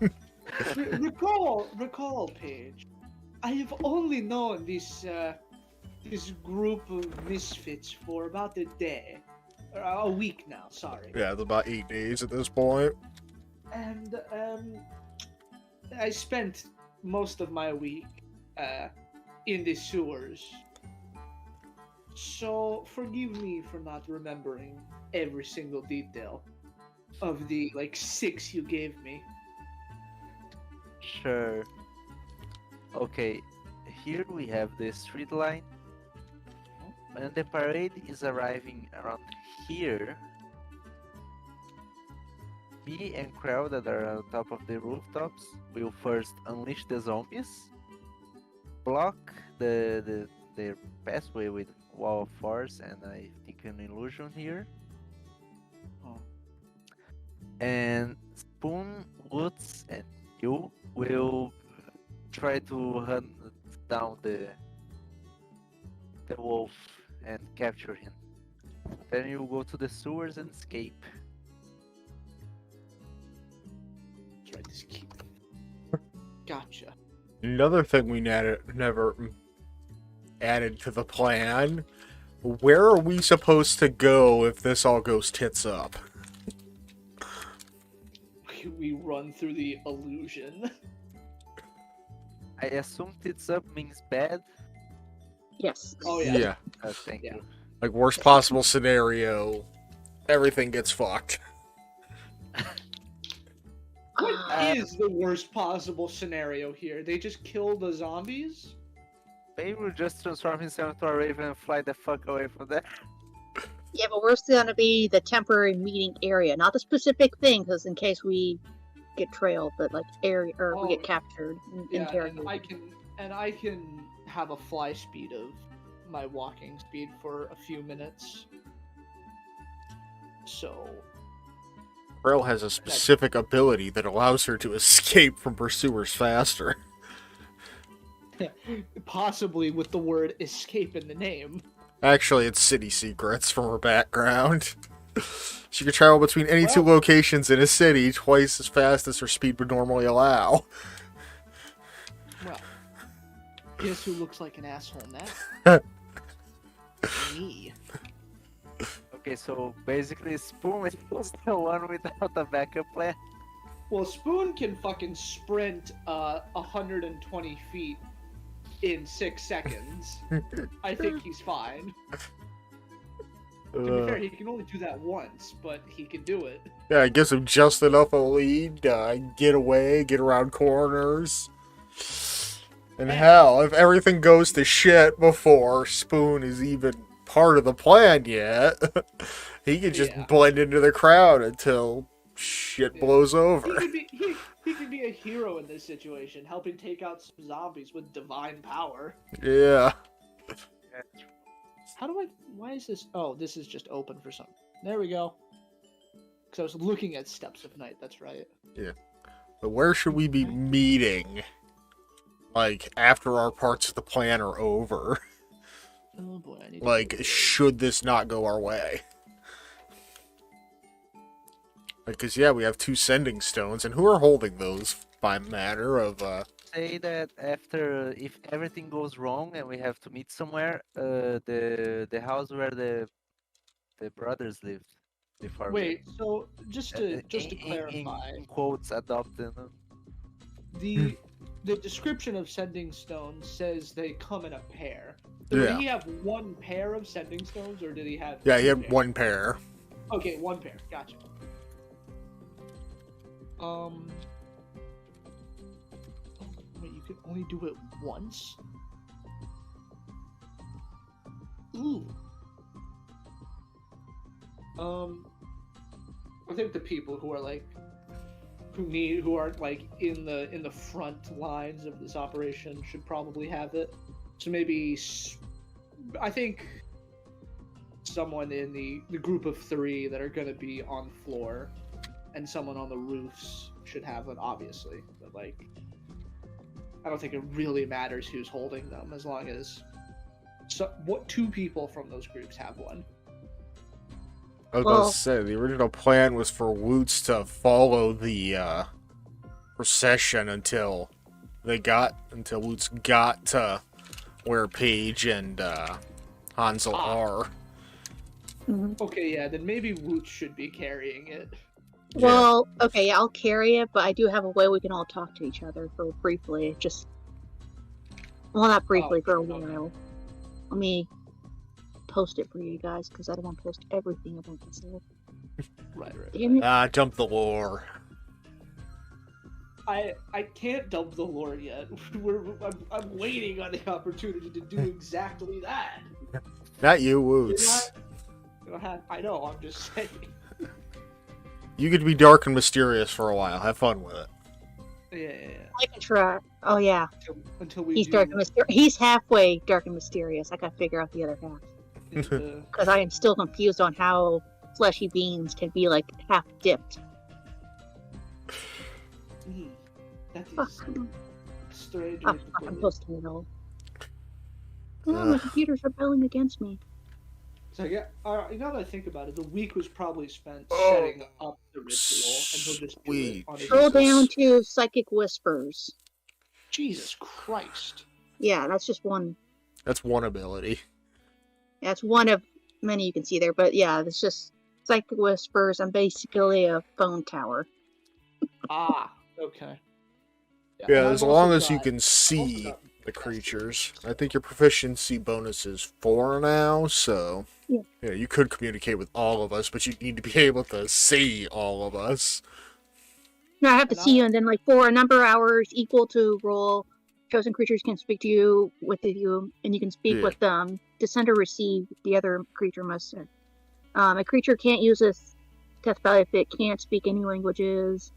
Recall, Paige. I have only known this group of misfits for about a day. Or a week now, sorry. Yeah, it's about 8 days at this point. And, I spent most of my week, in the sewers. So, forgive me for not remembering every single detail of the, 6 you gave me. Sure. Okay, here we have the street line. When the parade is arriving around here, me and Crow that are on top of the rooftops will first unleash the zombies, block their pathway with wall of force and I think an illusion here. Oh. And Spoon, Woods, and you will try to hunt down the wolf and capture him. Then you go to the sewers and escape. That's right, this key. Gotcha. Another thing we never added to the plan. Where are we supposed to go if this all goes tits up? We run through the illusion. I assume tits up means bad. Yes. Oh yeah. Yeah. Thank Yeah. you. Like, worst possible scenario, everything gets fucked. What is the worst possible scenario here? They just kill the zombies? Maybe we'll just transform himself into a raven and fly the fuck away from there. Yeah, but we're still gonna be the temporary meeting area, not the specific thing, because in case we get trailed, but like area or we get captured and Yeah, interrogated. and I can have a fly speed of my walking speed for a few minutes. So Rail has a specific ability that allows her to escape from pursuers faster. possibly with the word escape in the name. Actually, it's city secrets from her background. She can travel between any two locations in a city twice as fast as her speed would normally allow. Well, guess who looks like an asshole now? Me. Okay, so basically Spoon is the one without a backup plan. Well, Spoon can fucking sprint 120 feet in 6 seconds. I think he's fine. To be fair, he can only do that once, but he can do it. Yeah, it gives him just enough of a lead to get away, get around corners. And hell, if everything goes to shit before Spoon is even part of the plan yet, he could just blend into the crowd until shit blows over. He could be a hero in this situation, helping take out some zombies with divine power. Yeah. How do I... Why is this... Oh, this is just open for some... There we go. Because I was looking at Steps of Night, that's right. Yeah. But where should we be meeting? Like, after our parts of the plan are over? Oh boy, I need to... Like, should this not go our way? Because, yeah, we have 2 sending stones, and who are holding those by matter of, Say that after, if everything goes wrong and we have to meet somewhere, the house where the brothers lived before. Wait, so just to in clarify, quotes, adopted. the description of sending stones says they come in a pair. So Yeah. Did he have one pair of sending stones, or did he have? yeah, he two had pairs? 1 pair. Okay, 1 pair. Gotcha. Wait, you can only do it once? Ooh. I think the people who are like, who are like in the front lines of this operation should probably have it. So maybe, I think someone in the group of 3 that are going to be on the floor and someone on the roofs should have it, obviously. But like, I don't think it really matters who's holding them, as long as 2 people from those groups have one. I was about to say, the original plan was for Woots to follow the procession until Woots got to where Paige and Hansel are. Okay, yeah, then maybe Woot should be carrying it. Well, okay, I'll carry it, but I do have a way we can all talk to each other for briefly. Well, not briefly, for a while. Let me post it for you guys, because I don't want to post everything about myself. Right. Damn it. Dump the lore. I can't dump the lore yet. I'm waiting on the opportunity to do exactly that. Not you, Woots. I know, I'm just saying. You could be dark and mysterious for a while. Have fun with it. Yeah. I can try. Oh, yeah. Until we He's do dark and mysterious. He's halfway dark and mysterious. I gotta figure out the other half. Because I am still confused on how fleshy beans can be, like, half dipped. That is Strange Oh, way to fuck, put I'm it. close to it all. Oh, my computer's rebelling against me. So yeah, now that I think about it, the week was probably spent Oh, setting up the ritual, and he'll just do it sweet on his Scroll own. down to Psychic Whispers. Jesus Christ! Yeah, that's just one. That's one ability. That's one of many you can see there. But yeah, it's just Psychic Whispers. I'm basically a phone tower. Ah, okay. Yeah, and as I've long also as you got- can I've also see got the Master creatures. Master. I think your proficiency bonus is 4 now, so Yeah. you could communicate with all of us, but you need to be able to see all of us. No, I have to And see you, I'll- and then like for a number of hours equal to roll, chosen creatures can speak to you with you, and you can speak Yeah. with them. To send or receive, the other creature must send. A creature can't use this test spell if it can't speak any languages,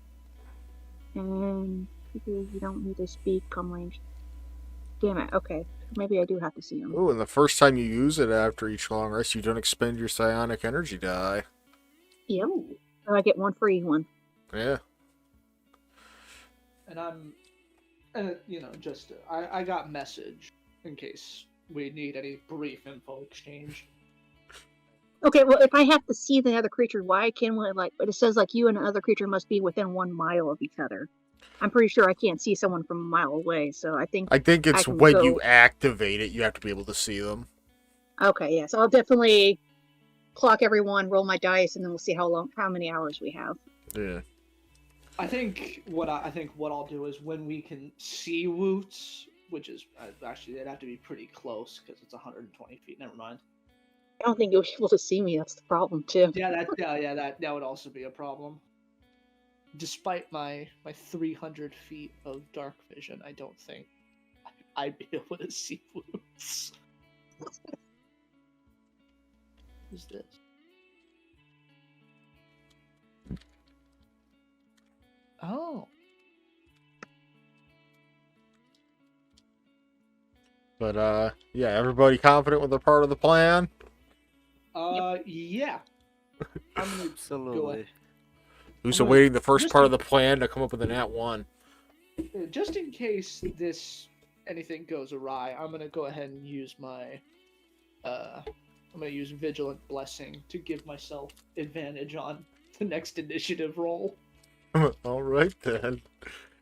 and you don't need to speak come range. Damn it. Okay, maybe I do have to see them. Oh, and the first time you use it after each long rest, you don't expend your psionic energy die. Yep. So I get one free one. Yeah. And I got message in case we need any brief info exchange. Okay, well, if I have to see the other creature, why can't we, like, but it says, like, you and another creature must be within 1 mile of each other. I'm pretty sure I can't see someone from a mile away, so I think, it's can when go- you activate it, you have to be able to see them. okay, yeah, so I'll definitely clock everyone, roll my dice, and then we'll see how many hours we have. Yeah. I think what I'll do is when we can see Woots, which is actually they'd have to be pretty close because it's 120 feet. Never mind. I don't think you'll be able to see me, that's the problem, too. Yeah, that would also be a problem. Despite my 300 feet of dark vision, I don't think I'd be able to see Woots. Who's this? Oh. But, yeah, everybody confident with their part of the plan? Yeah. I'm gonna Absolutely. Who's I'm gonna- awaiting the first just part to- of the plan to come up with a nat 1? just in case anything goes awry, I'm gonna go ahead and use my I'm gonna use Vigilant Blessing to give myself advantage on the next initiative roll. Alright then.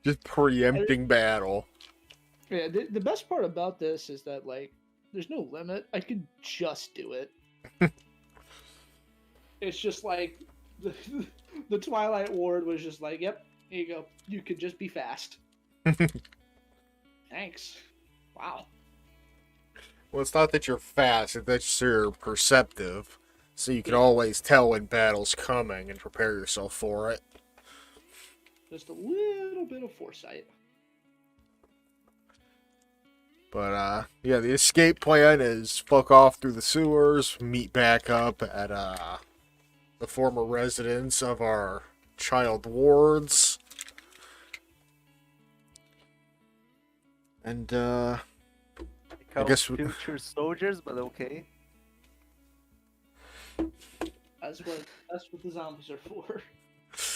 Just preempting battle. Yeah, the best part about this is that like there's no limit. I could just do it. It's just like the Twilight Ward was just like, yep, here you go. You could just be fast. Thanks. Wow. Well, it's not that you're fast, it's that you're perceptive. So you can always tell when battle's coming and prepare yourself for it. Just a little bit of foresight. But, yeah, the escape plan is fuck off through the sewers, meet back up at, the former residence of our child wards. And, I guess future soldiers, but okay. That's what the zombies are for.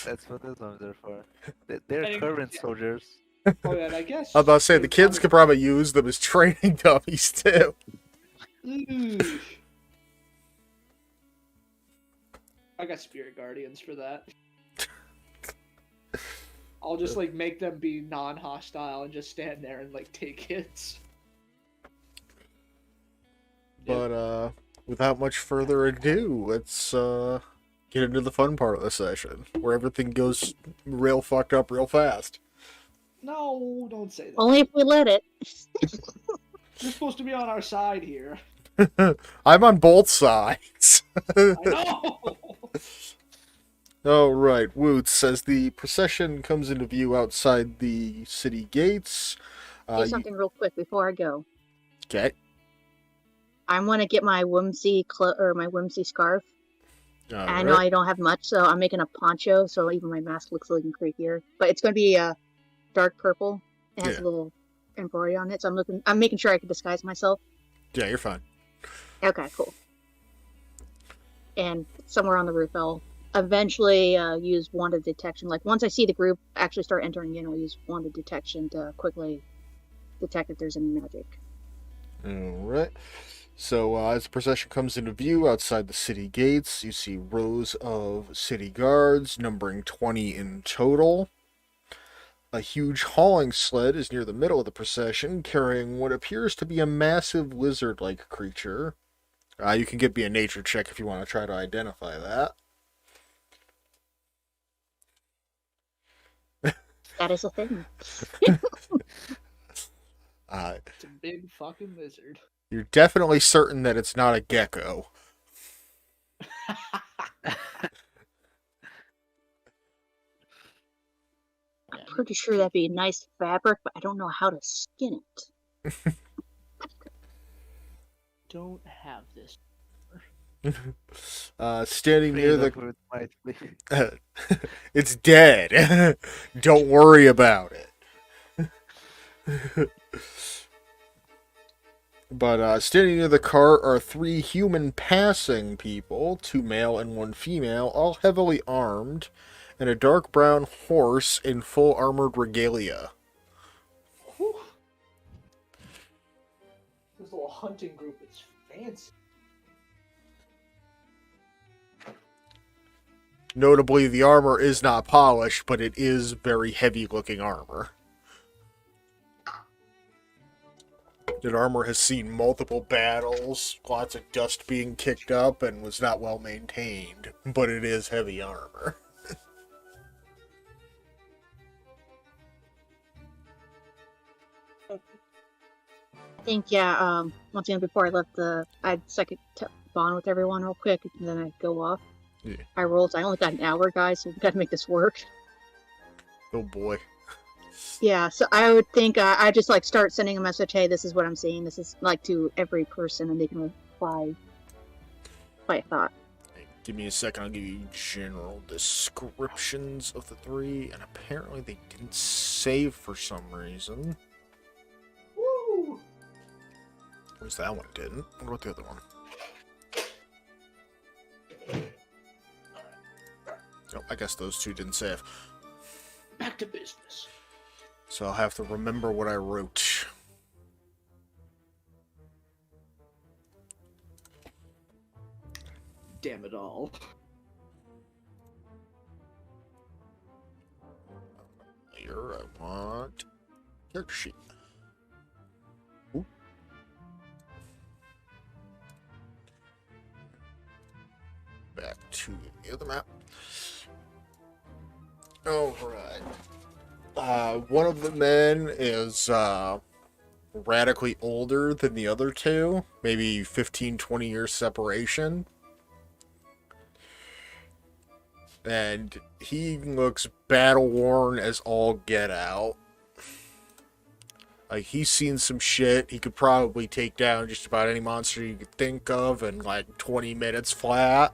That's what the zombies are for. They're And- current soldiers. Oh yeah, and I guess. I was about to say, the kids could probably use them as training dummies, too. Ooh. I got spirit guardians for that. I'll just like make them be non-hostile and just stand there and like take hits. But, without much further ado, let's, get into the fun part of the session, where everything goes real fucked up real fast. No, don't say that. Only if we let it. You're supposed to be on our side here. I'm on both sides. I know. All right, Woots, as the procession comes into view outside the city gates. Do something real quick before I go. Okay. I want to get my whimsy my whimsy scarf. All I know right. I don't have much, so I'm making a poncho, so even my mask looks looking creepier. But it's going to be dark purple. It has Yeah. a little embroidery on it, so I'm making sure I can disguise myself. Yeah, you're fine. Okay, cool. And somewhere on the roof, I'll eventually use wanted detection. Like once I see the group actually start entering in, I'll use wanted detection to quickly detect if there's any magic. Alright. So, as the procession comes into view outside the city gates, you see rows of city guards, numbering 20 in total. A huge hauling sled is near the middle of the procession, carrying what appears to be a massive lizard-like creature. You can give me a nature check if you want to try to identify that. That is a thing. It's a big fucking lizard. You're definitely certain that it's not a gecko. I'm pretty sure that'd be nice fabric, but I don't know how to skin it. Don't have this. Standing near Freedom the... fruit might be. It's dead. Don't worry about it. But standing near the cart are 3 human passing people, 2 male and 1 female, all heavily armed, and a dark brown horse in full armored regalia. Whew. This little hunting group is fancy. Notably, the armor is not polished, but it is very heavy-looking armor. That armor has seen multiple battles, lots of dust being kicked up, and was not well maintained, but it is heavy armor. I think, yeah, once again, before I left I'd second bond with everyone real quick, and then I'd go off. Yeah. I rolled, I only got an hour, guys, so we gotta make this work. Oh boy. Yeah, so I would think I just like start sending a message, hey, this is what I'm seeing, this is like to every person, and they can reply by thought. Give me a second, I'll give you general descriptions of the 3, and apparently they didn't save for some reason. Woo! At least that one didn't. What about the other one? Oh, I guess those 2 didn't save. Back to business. So I'll have to remember what I wrote. Damn it all. Here, I want character sheet. Ooh. Back to the other map. Alright. One of the men is radically older than the other 2. Maybe 15-20 years separation. And he looks battle-worn as all get out. Like, he's seen some shit. He could probably take down just about any monster you could think of in, like, 20 minutes flat.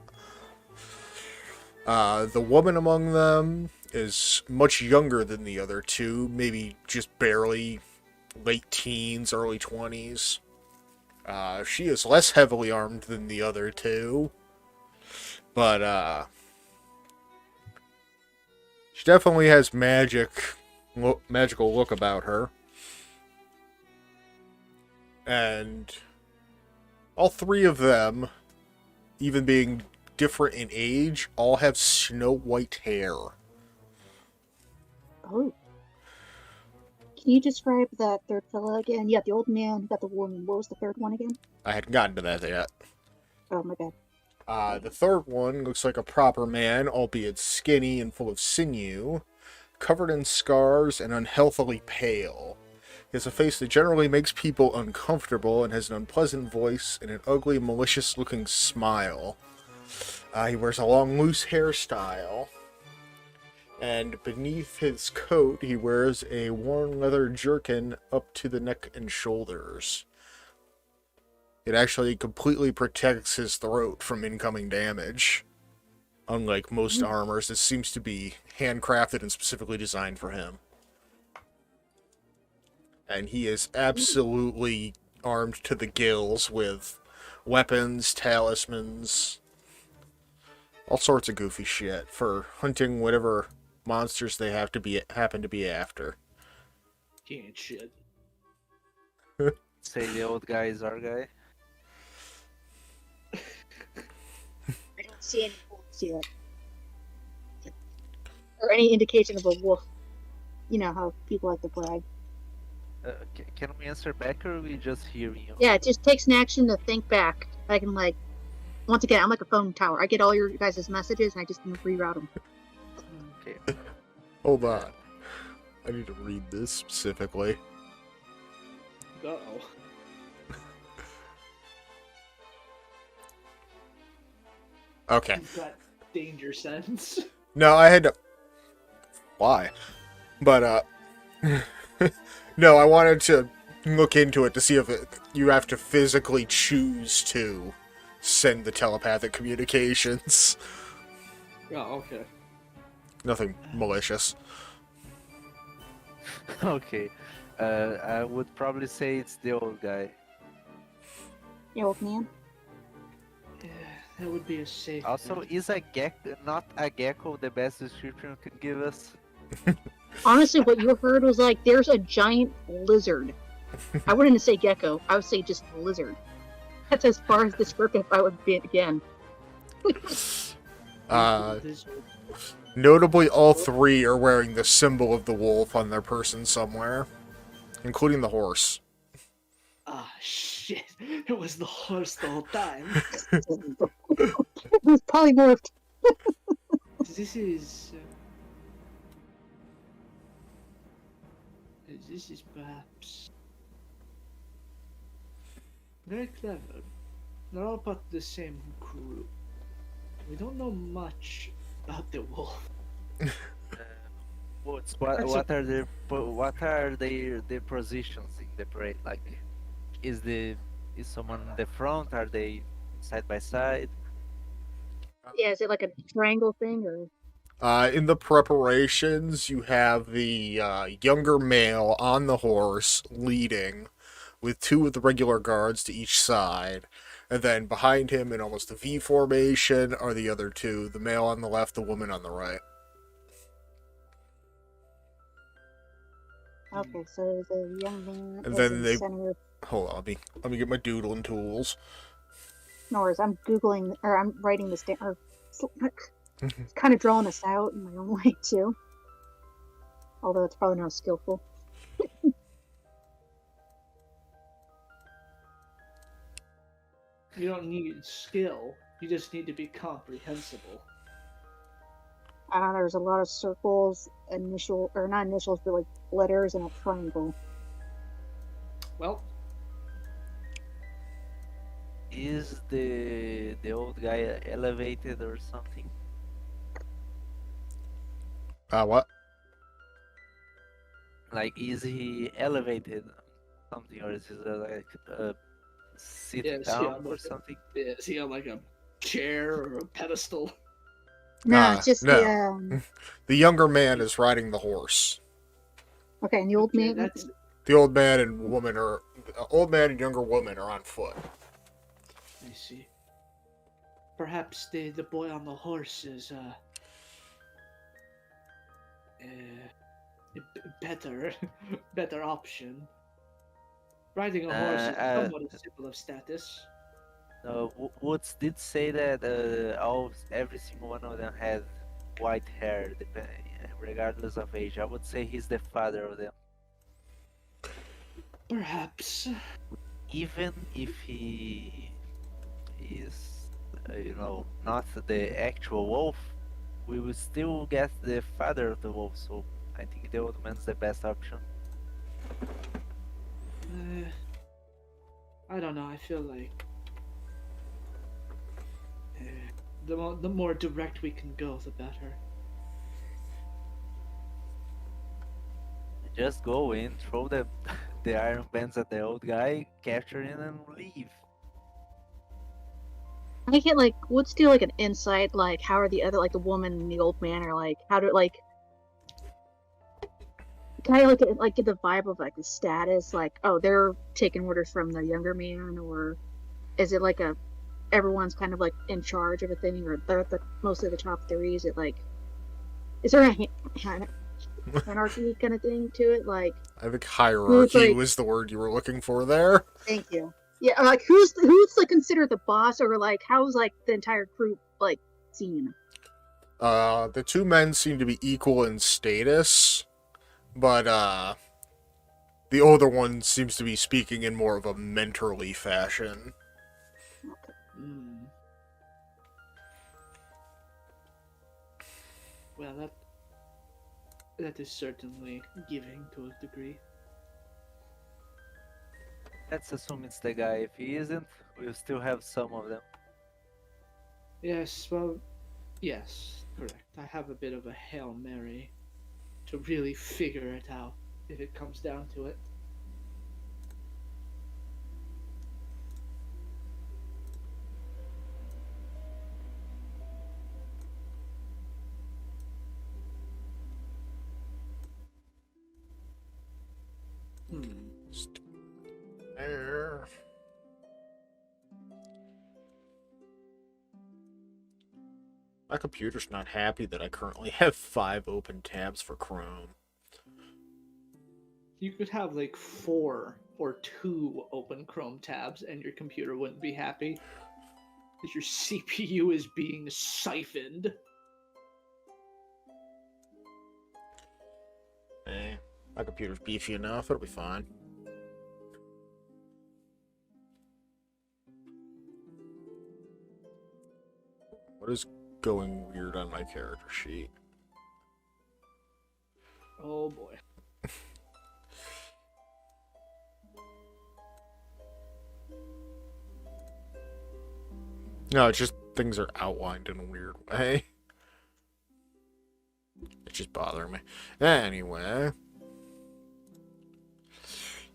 The woman among them is much younger than the other 2. Maybe just barely late teens, early 20s. She is less heavily armed than the other 2. But, she definitely has magical look about her. And all 3 of them, even being different in age, all have snow white hair. Oh. Can you describe that third fella again? Yeah, the old man, you got the woman. What was the third one again? I hadn't gotten to that yet. Oh my god. The third one looks like a proper man, albeit skinny and full of sinew, covered in scars and unhealthily pale. He has a face that generally makes people uncomfortable and has an unpleasant voice and an ugly, malicious-looking smile. He wears a long, loose hairstyle, and beneath his coat he wears a worn leather jerkin up to the neck and shoulders. It actually completely protects his throat from incoming damage. Unlike most armors, this seems to be handcrafted and specifically designed for him. And he is absolutely armed to the gills with weapons, talismans, all sorts of goofy shit for hunting whatever monsters they happen to be after. Can't shit. Say the old guy is our guy. I don't see any wolves yet. Or any indication of a wolf. You know how people like to brag. Can we answer back or are we just hearing you? Yeah, it just takes an action to think back. I can like, once again, I'm like a phone tower. I get all your guys' messages and I just can reroute them. Okay. Hold on. I need to read this specifically. Uh-oh. Okay. You've got danger sense. No, I had to. Why? But, no, I wanted to look into it to see if you have to physically choose to send the telepathic communications. Oh, okay. Nothing malicious. Okay. I would probably say it's the old guy. The old man. Yeah, that would be a safe. Also, bet. is a gecko not a gecko the best description you can give us? Honestly, what you heard was like, there's a giant lizard. I wouldn't say gecko. I would say just lizard. That's as far as descriptive I would be again. Lizard. Notably, all three are wearing the symbol of the wolf on their person somewhere, including the horse. Ah, shit. It was the horse the whole time. It was polymorphed. This is. This is perhaps. Very clever. They're all part of the same crew. We don't know much about the wolf. What That's what are their positions in the parade? Like, is someone in the front? Are they side by side? Yeah, is it like a triangle thing or? In the preparations, you have the younger male on the horse leading, with two of the regular guards to each side. And then behind him, in almost a V formation, are the other two, the male on the left, the woman on the right. Okay, so the young man And is then in they- center. Hold on, let me get my doodling tools. No worries, I'm googling or I'm writing this down. Or kind of drawing this out in my own way too. Although it's probably not skillful. You don't need skill. You just need to be comprehensible. There's a lot of circles, or not initials, but like letters and a triangle. Well, Is the old guy elevated or something? What? Like, is he elevated something, or is he like sit Yeah, is he down on or like something? is he on like a chair or a pedestal? No, it's just no. the The younger man is riding the horse. okay, and the old Okay, man. that's The old man and younger woman are on foot. I see. Perhaps the boy on the horse is a better option. Riding a horse is somewhat a symbol of status. Woods did say that every single one of them had white hair, regardless of age. I would say he's the father of them. Perhaps. Even if he is, not the actual wolf, we will still get the father of the wolf. So I think the old man's the best option. I don't know. I feel like the more direct we can go, the better. Just go in, throw the the iron bands at the old guy, capture him, and leave. I get like, let's do like an insight, like how are the other, like the woman and the old man are like, how do like, kind of like get the vibe of like the status, like oh they're taking orders from the younger man, or is it like everyone's kind of like in charge of a thing, or they're at the mostly the top three? Is it like, is there a anarchy kind of thing to it. Like, I think hierarchy like- was the word you were looking for there. thank you. Yeah, like who's like considered the boss, or like how's like the entire group like seen? The two men seem to be equal in status, but the older one seems to be speaking in more of a mentorly fashion. Hmm. Well, that is certainly giving to a degree. Let's assume it's the guy. If he isn't, we'll still have some of them. Yes, well, yes, correct. I have a bit of a Hail Mary to really figure it out if it comes down to it. Hmm. There. My computer's not happy that I currently have 5 open tabs for Chrome. You could have like 4 or 2 open Chrome tabs and your computer wouldn't be happy. Because your CPU is being siphoned. Eh, my computer's beefy enough, it'll be fine. What is going weird on my character sheet? Oh boy. No, it's just things are outlined in a weird way. It's just bothering me. Anyway.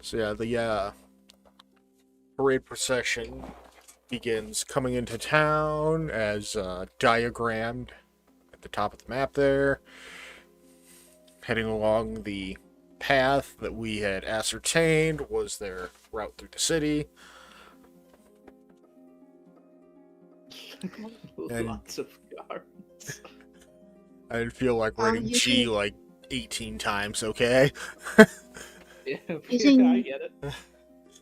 So yeah, the parade procession begins coming into town as diagrammed at the top of the map there. Heading along the path that we had ascertained was their route through the city. And- Lots of guards. I feel like writing you G can- like 18 times, okay? Yeah, Using- I get it.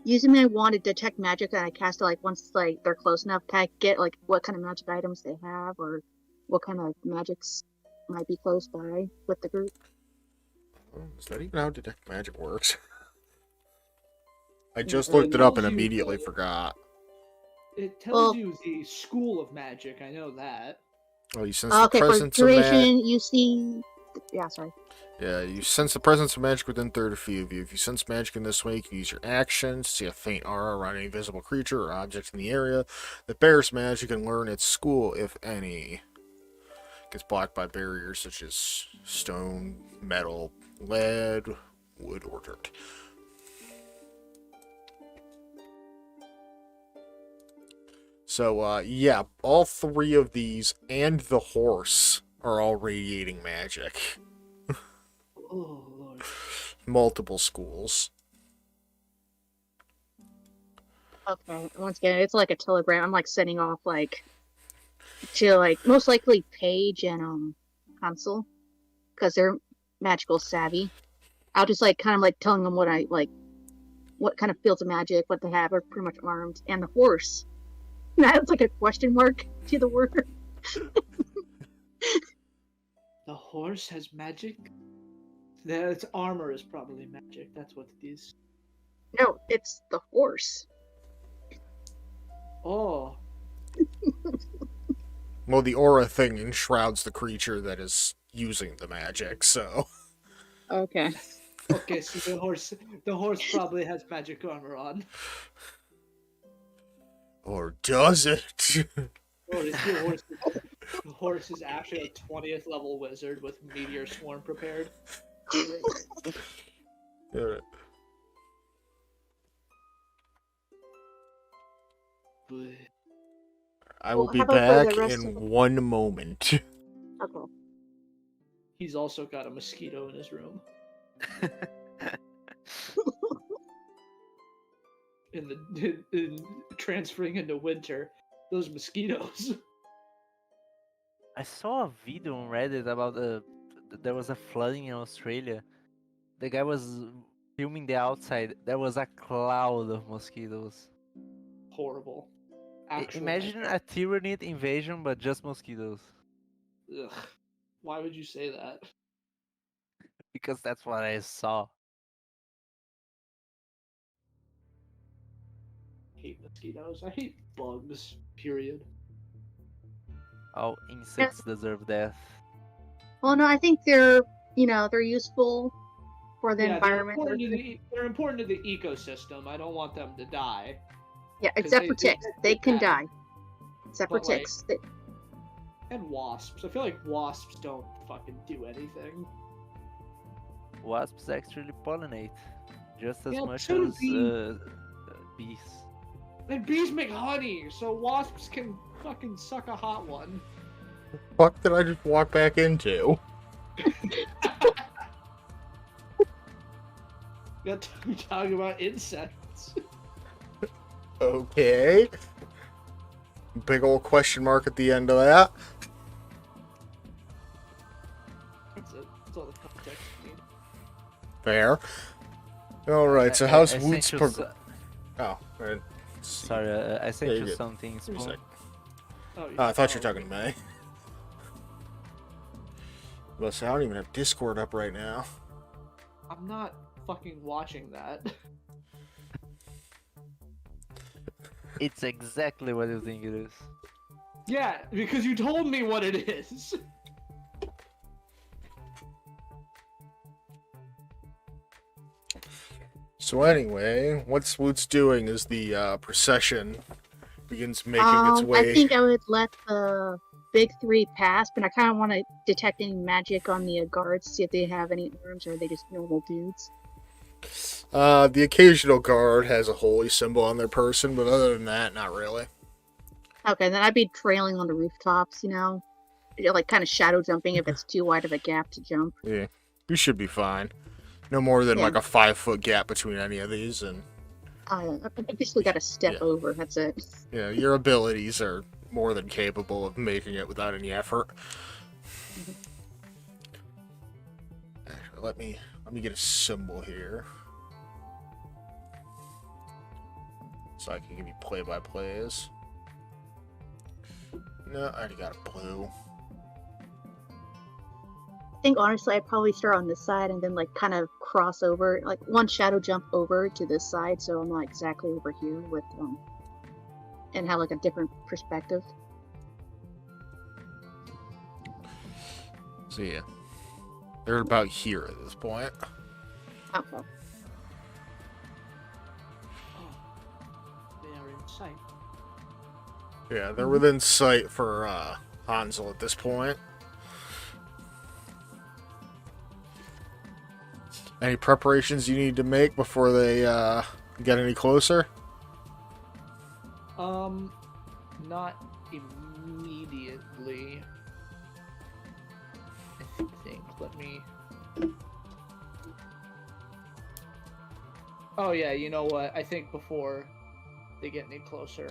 Using my wand to detect magic, and I cast it like once like they're close enough. Can I get like what kind of magic items they have, or what kind of magics might be close by with the group? Is that even how detect magic works? I just It looked it up and tells you immediately the- forgot. It tells Well- you the school of magic, I know that. Oh, you sense the Okay, for presence of magic. duration, you see. Yeah, sorry. Yeah, you sense the presence of magic within 30 feet of you. If you sense magic in this way, you can use your action to see a faint aura around any visible creature or object in the area that bears magic and learn its school, if any. Gets blocked by barriers such as stone, metal, lead, wood, or dirt. So, yeah, all 3 of these and the horse are all radiating magic. Oh lord. Multiple schools. Okay, once again, it's like a telegram. I'm like sending off like to like most likely Paige and Hansel because they're magical savvy. I'll just like kind of like telling them what I like, what kind of fields of magic, what they have, are pretty much armed, and the horse. That's like a question mark to the word. The horse has magic? Its armor is probably magic, that's what it is. No, it's the horse. Oh. Well, the aura thing enshrouds the creature that is using the magic, so... Okay. Okay, so the horse probably has magic armor on. Or does it? Or is the horse is actually a 20th level wizard with Meteor Swarm prepared. Alright. Bleh. I will Well, be how about for back the rest in of- 1 moment. Okay. He's also got a mosquito in his room. In transferring into winter, those mosquitoes. I saw a video on Reddit about there was a flooding in Australia. The guy was filming the outside. There was a cloud of mosquitoes. Horrible. Actual Imagine nightmare. a Tyrannid invasion, but just mosquitoes. Ugh. Why would you say that? Because that's what I saw. I hate mosquitoes. I hate bugs. Period. All insects deserve death. Well, no, I think they're they're useful for the Yeah, environment. they're important to the ecosystem. I don't want them to die. Yeah, 'Cause except for ticks. They can bad. die. Except for But, like, ticks. And wasps. I feel like wasps don't fucking do anything. Wasps actually pollinate just as Yeah, much so do as bees. And bees make honey, so wasps can fucking suck a hot one. Fuck did I just walk back into? We're talking about insects. Okay. Big old question mark at the end of that. That's it. That's all the context you need. Fair. Alright, so how's I Woot's sent you progress? Oh, right. Sorry, I sent Yeah, you you're good. something. Give me a Spoon. sec. Oh, I thought you were talking to me. But I don't even have Discord up right now. I'm not fucking watching that. It's exactly what you think it is. Yeah, because you told me what it is. So anyway, what Woot's doing is the procession begins making its I way. think I would let the big three pass, but I kind of want to detect any magic on the guards, see if they have any arms or are they just normal dudes. The occasional guard has a holy symbol on their person, but other than that, not really. Okay, then I'd be trailing on the rooftops, like kind of shadow jumping if it's too wide of a gap to jump. Yeah, you should be fine. No more than Yeah. like a 5-foot gap between any of these, and I basically got to step Yeah. over. That's it. yeah, your abilities are more than capable of making it without any effort. Actually, let me get a symbol here, so I can give you play-by-plays. No, I already got a blue. I think honestly, I'd probably start on this side and then like kind of cross over, like one shadow jump over to this side, so I'm not exactly over here with and have like a different perspective. So yeah, they're about here at this point. Okay. They are in sight. Yeah, they're within sight for Hansel at this point. Any preparations you need to make before they get any closer? Not immediately. I think. Let me. Oh yeah, you know what? I think before they get any closer,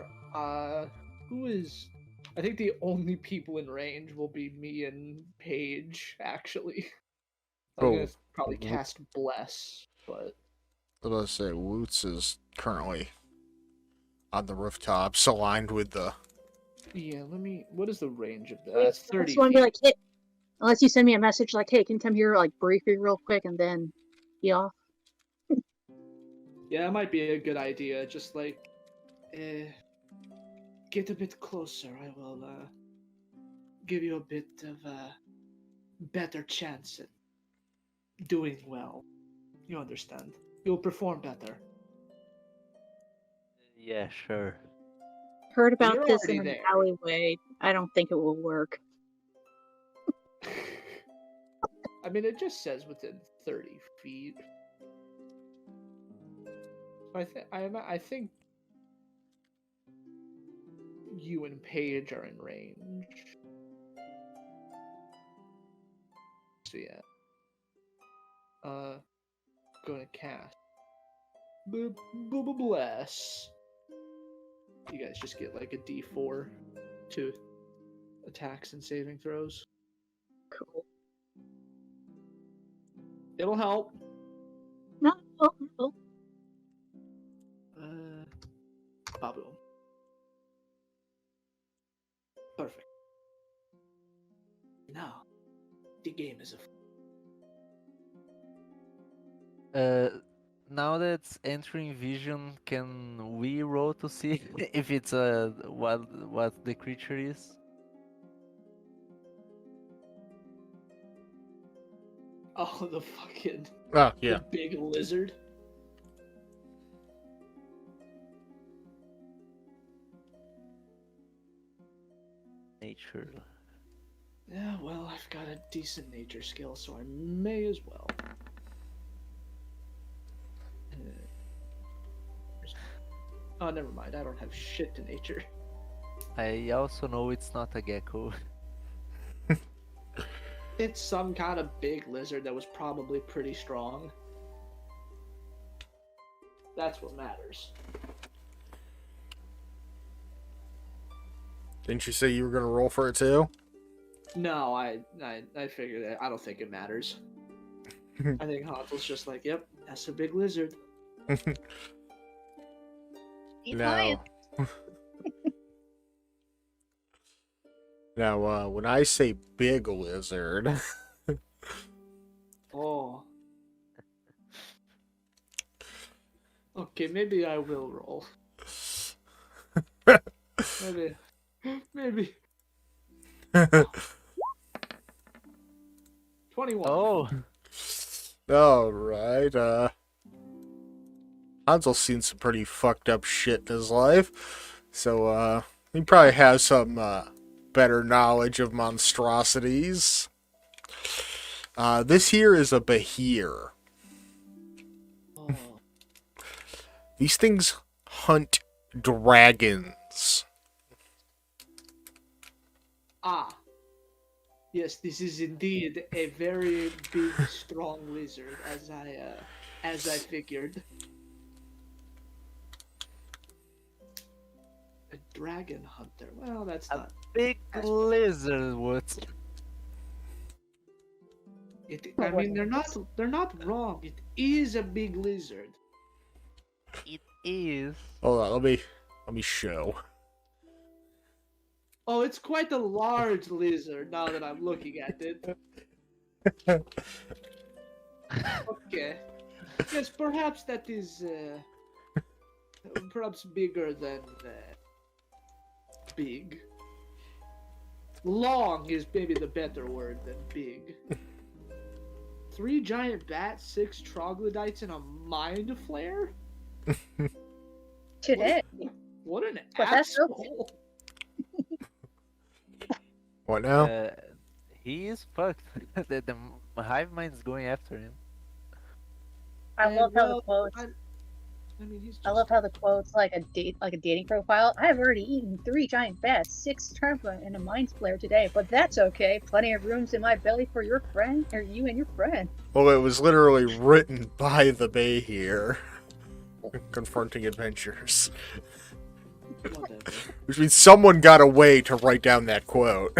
who is? I think the only people in range will be me and Paige. Actually, I'm gonna probably cast Bless, but I was about to say, Woots is currently on the rooftops, aligned with the. yeah. Let me. What is the range of that? I That's just 30 want to feet. be like, hey, unless you send me a message like, hey, can you come here like briefly real quick and then be off. Yeah, it might be a good idea. Just like, get a bit closer. I will give you a bit of a better chance at doing well. You understand? You'll perform better. Yeah, sure. Heard about You're this in already an there. alleyway. I don't think it will work. I mean, it just says within 30 feet. I think you and Paige are in range. So yeah. Going to cast. Bless. You guys just get like a D4 to attacks and saving throws. Cool. It'll help. No, oh, oh. Baboom. Perfect. Now, the game is Now that it's entering vision, can we roll to see if it's what the creature is? Oh, the fucking Oh, yeah. the big lizard. Nature. Yeah, well, I've got a decent nature skill, so I may as well. Oh, never mind. I don't have shit to nature. I also know it's not a gecko. It's some kind of big lizard that was probably pretty strong. That's what matters. Didn't you say you were gonna roll for it too? No, I figured that. I don't think it matters. I think Hansel's just like, yep, that's a big lizard. He's No. lying. Now, when I say big lizard, Oh. Okay, maybe I will roll. Maybe. 21. Oh, all right. Hansel's seen some pretty fucked up shit in his life, so he probably has some better knowledge of monstrosities. This here is a behir. Oh. These things hunt dragons. Ah. Yes, this is indeed a very big, strong lizard, as I figured. A dragon hunter. Well, that's a not. big lizard. What? I mean, they're not wrong. It is a big lizard. It is. Hold on, let me show. Oh, it's quite a large lizard now that I'm looking at it. Okay. Yes, perhaps that is perhaps bigger than big. Long is maybe the better word than big. 3 giant bats, 6 troglodytes, and a mind flare? Today. What an But that's asshole! What now? He is fucked. the hive mind's going after him. I love how the Well, quotes. I mean, he's just... I love how the quotes like a dating profile. I've already eaten 3 giant bats, 6 triplet, and a mind flare today, but that's okay. Plenty of rooms in my belly for your friend, or you and your friend. Well, it was literally written by the behir. Confronting adventures. Whatever. Which means someone got away to write down that quote.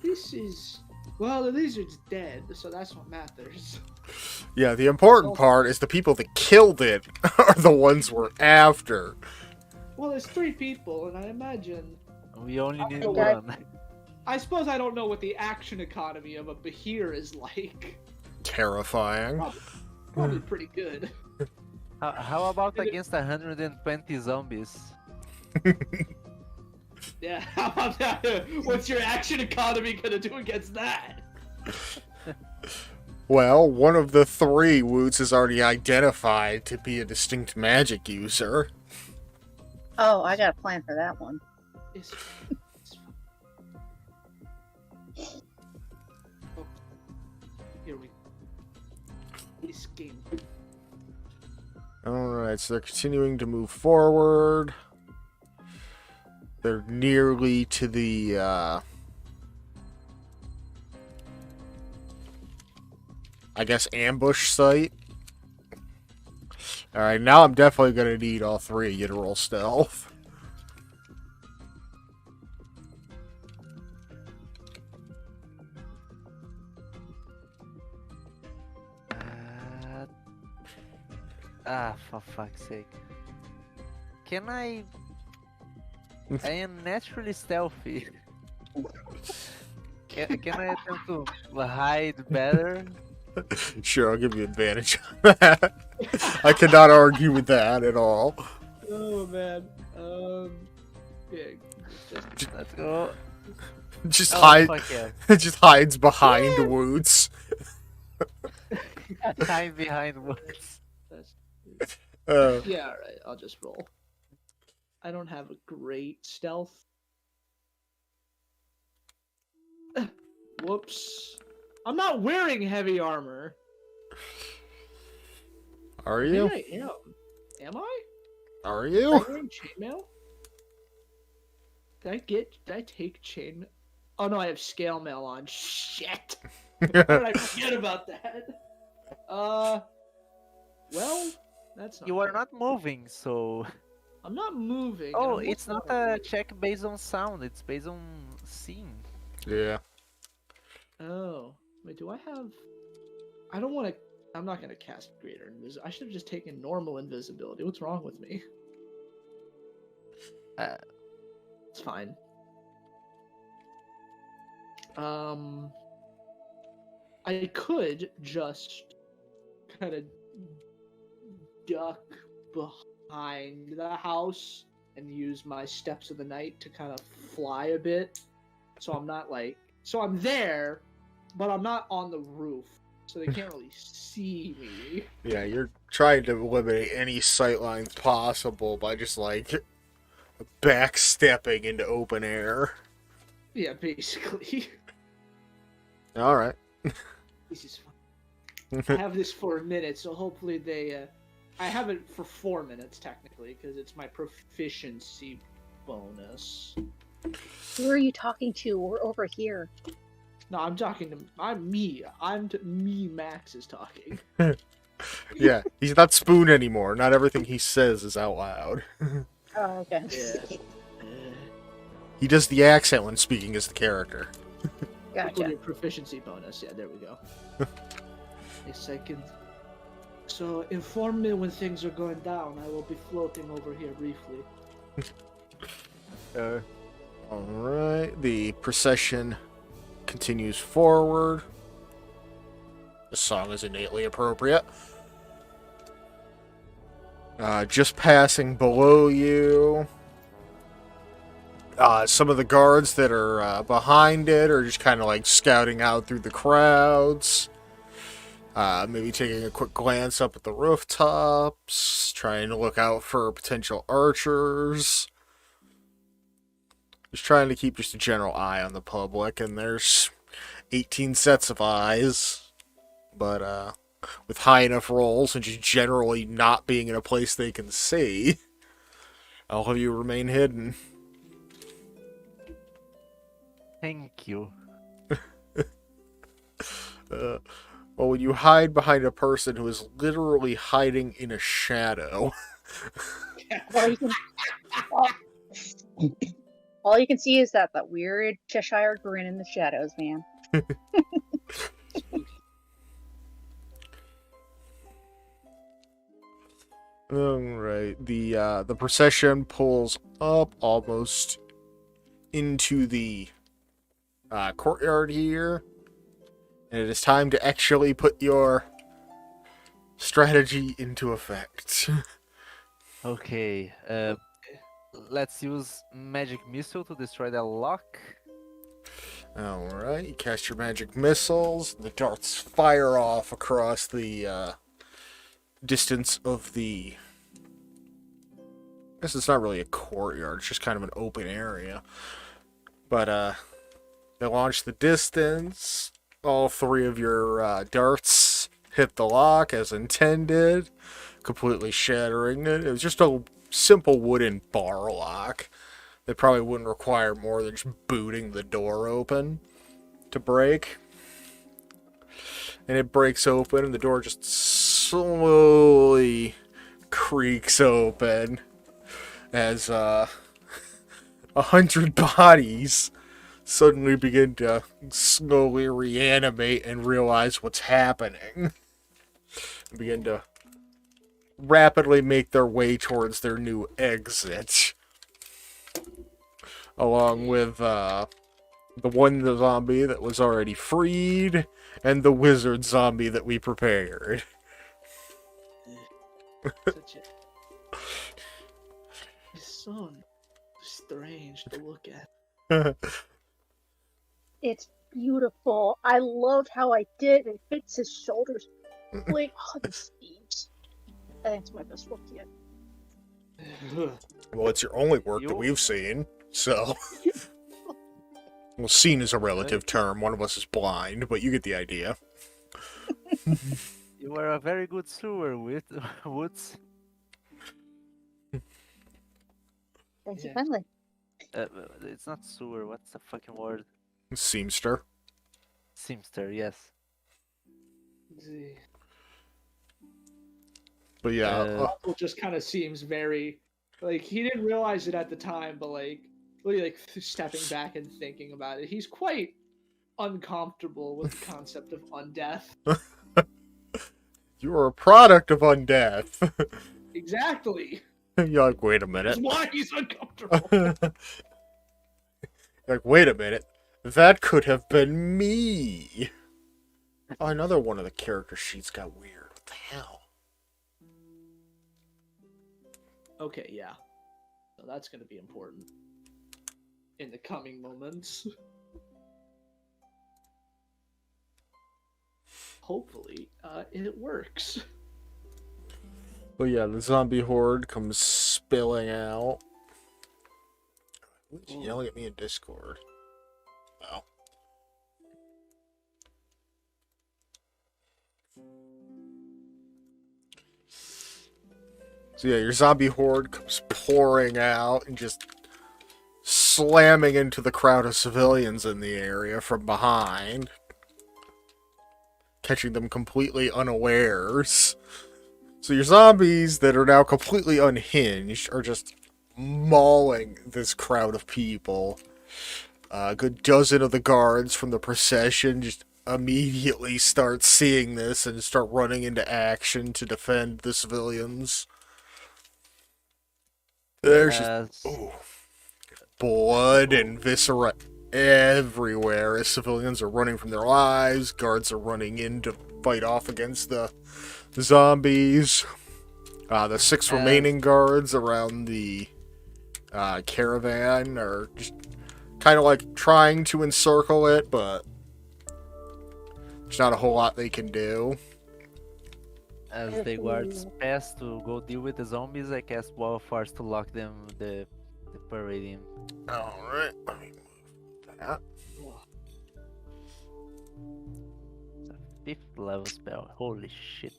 This is... Well, the lizard's dead, so that's what matters. Yeah, the important part is the people that killed it are the ones we're after. Well, there's 3 people, and I imagine... We only need Okay. one. I suppose I don't know what the action economy of a behir is like. Terrifying. Probably pretty good. How about against 120 zombies? Yeah, how about that? What's your action economy gonna do against that? Well, one of the 3 Woots is already identified to be a distinct magic user. Oh, I got a plan for that one. It's oh, here we this game. Alright, so they're continuing to move forward. They're nearly to the, I guess, ambush site. Alright, now I'm definitely going to need all 3 of you to roll stealth. Ah, for fuck's sake. Can I am naturally stealthy. Can I attempt to hide better? Sure, I'll give you advantage on that. I cannot argue with that at all. Oh man. Yeah. Let's go. Just Oh, hide. fuck yeah. Just hides behind Woots. Hide behind words. Yeah, alright, I'll just roll. I don't have a great stealth. Whoops. I'm not wearing heavy armor. Are you? Maybe I am. Am I? Are Am you? I wearing chainmail? Did I take chainmail? Oh no, I have scale mail on. Shit! How did I forget about that? Well, that's not You are good. not moving, so. I'm not moving. and Oh, I'm it's not a check based on sound, it's based on scene. Yeah. Oh, wait, do I have? I don't want to. I'm not gonna cast greater invisibility. I should have just taken normal invisibility. What's wrong with me? It's fine. I could just kind of duck behind the house and use my steps of the night to kind of fly a bit. So I'm not like, so I'm there, but I'm not on the roof, so they can't really see me. Yeah, you're trying to eliminate any sightlines possible by just like backstepping into open air. Yeah, basically. All right. This is fun. I have this for a minute, so hopefully they. I have it for 4 minutes technically because it's my proficiency bonus. Who are you talking to? We're over here. No, I'm talking to. I'm me. Me. Max is talking. Yeah, he's not Spoon anymore. Not everything he says is out loud. Oh, okay. Yeah. He does the accent when speaking as the character. Gotcha. Proficiency bonus. Yeah, there we go. A second. So inform me when things are going down. I will be floating over here briefly. Alright, the procession continues forward. The song is innately appropriate. Just passing below you. Some of the guards that are behind it are just kind of like scouting out through the crowds. Maybe taking a quick glance up at the rooftops, trying to look out for potential archers. Just trying to keep just a general eye on the public, and there's 18 sets of eyes. But with high enough rolls and just generally not being in a place they can see, all of you remain hidden. Thank you. Well, when you hide behind a person who is literally hiding in a shadow. All you can, all, all you can see is that weird Cheshire grin in the shadows, man. Alright, the procession pulls up almost into the courtyard here. And it is time to actually put your strategy into effect. Okay, let's use magic missile to destroy that lock. Alright, you cast your magic missiles. The darts fire off across the distance of the... I guess it's not really a courtyard, it's just kind of an open area. But they launch the distance. All 3 of your darts hit the lock as intended, completely shattering it. It was just a simple wooden bar lock. They probably wouldn't require more than just booting the door open to break. And it breaks open, and the door just slowly creaks open as 100 bodies suddenly begin to slowly reanimate and realize what's happening. And begin to rapidly make their way towards their new exit. Along with the zombie that was already freed, and the wizard zombie that we prepared. Such a... It's so strange to look at. It's beautiful. I love how I did. It fits his shoulders. Like, oh, the sleeves. I think it's my best work yet. Well, it's your only work that You- we've seen, so... Well, seen is a relative term. One of us is blind, but you get the idea. You were a very good sewer with Woods. Thanks Yeah. kindly. It's not sewer. What's the fucking word? Seamster. Seamster. Yes. But yeah, Russell just kind of seems very like he didn't realize it at the time, but like really like stepping back and thinking about it, he's quite uncomfortable with the concept of undeath. you are a product of undeath. Exactly. You're like, wait a That's minute. why he's uncomfortable. You're like, wait a minute. That could have been me. Oh, another one of the character sheets got weird. What the hell? Okay, yeah. So that's going to be important in the coming moments. Hopefully, it works. But yeah, the zombie horde comes spilling out. Who's yelling at me in Discord? Oh. So yeah, your zombie horde comes pouring out and just slamming into the crowd of civilians in the area from behind, catching them completely unawares. So your zombies that are now completely unhinged are just mauling this crowd of people. A good dozen of the guards from the procession just immediately start seeing this and start running into action to defend the civilians. There's just Yes. blood and viscera everywhere as civilians are running from their lives. Guards are running in to fight off against the zombies. The 6 remaining guards around the caravan are just kind of like trying to encircle it, but there's not a whole lot they can do. As the guards pass to go deal with the zombies, I cast Wall of Force to lock them the parading. Alright, let me move that. It's a 5th level spell. Holy shit.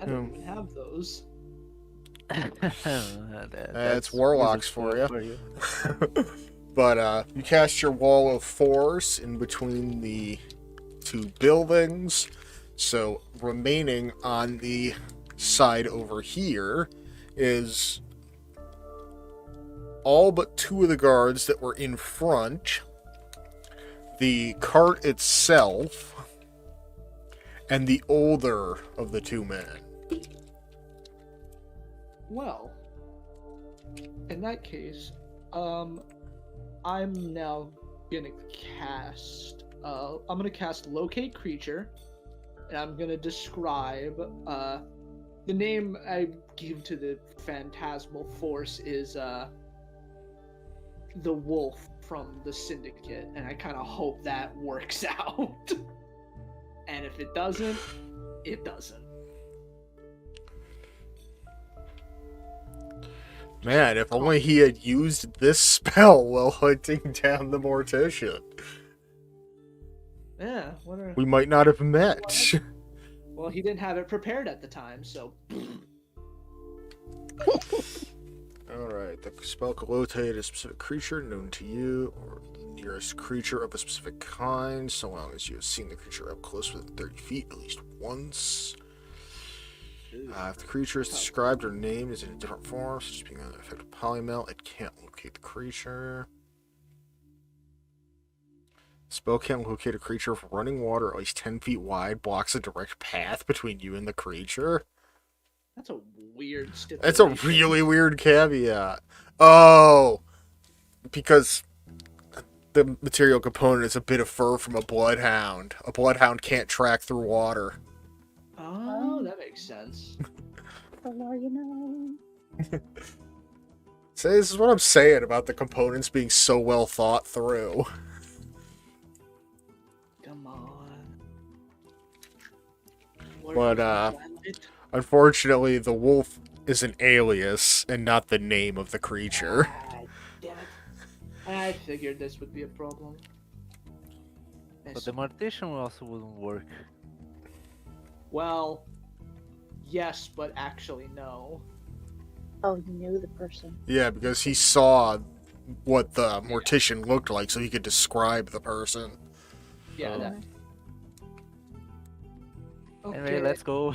I don't even have those. That's warlocks wizard for you. you. But you cast your wall of force in between the 2 buildings. So remaining on the side over here is all but 2 of the guards that were in front, the cart itself, and the older of the 2 men. Well, in that case, I'm now gonna cast. I'm gonna cast Locate Creature, and I'm gonna describe. The name I give to the phantasmal force is the wolf from the Syndicate, and I kind of hope that works out. And if it doesn't, it doesn't. Man, if only he had used this spell while hunting down the Mortician. Yeah, We might not have met. well, he didn't have it prepared at the time, so. Alright, the spell can rotate a specific creature known to you, or the nearest creature of a specific kind, so long as you have seen the creature up close within 30 feet at least once. If the creature is described or named as in a different form, such as being an effective polymel, it can't locate the creature. The spell can't locate a creature if running water at least 10 feet wide blocks a direct path between you and the creature. That's a weird stipulation. That's a really weird caveat. Oh, because the material component is a bit of fur from a bloodhound. A bloodhound can't track through water. Oh, that makes sense. The more you know. So this is what I'm saying about the components being so well thought through. Come on. But, unfortunately, the wolf is an alias and not the name of the creature. Ah, damn it. I figured this would be a problem. But the mortician also wouldn't work. Well, yes, but actually no. Oh, you knew the person. Yeah, because he saw what the mortician looked like, so he could describe the person. Yeah, Oh. that. Okay. Anyway, let's go.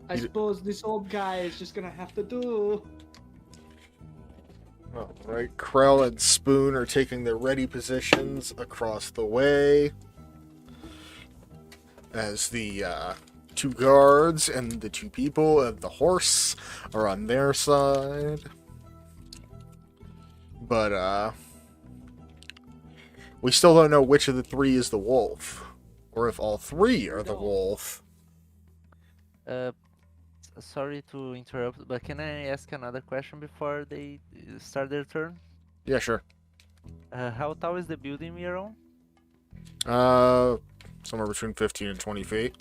I suppose this old guy is just gonna have to do. Alright, Krell and Spoon are taking their ready positions across the way. As the two guards and the two people and the horse are on their side. But, we still don't know which of the three is the wolf. Or if all three are the wolf. Sorry to interrupt, but can I ask another question before they start their turn? Yeah, sure. How tall is the building we are on? Somewhere between 15 and 20 feet.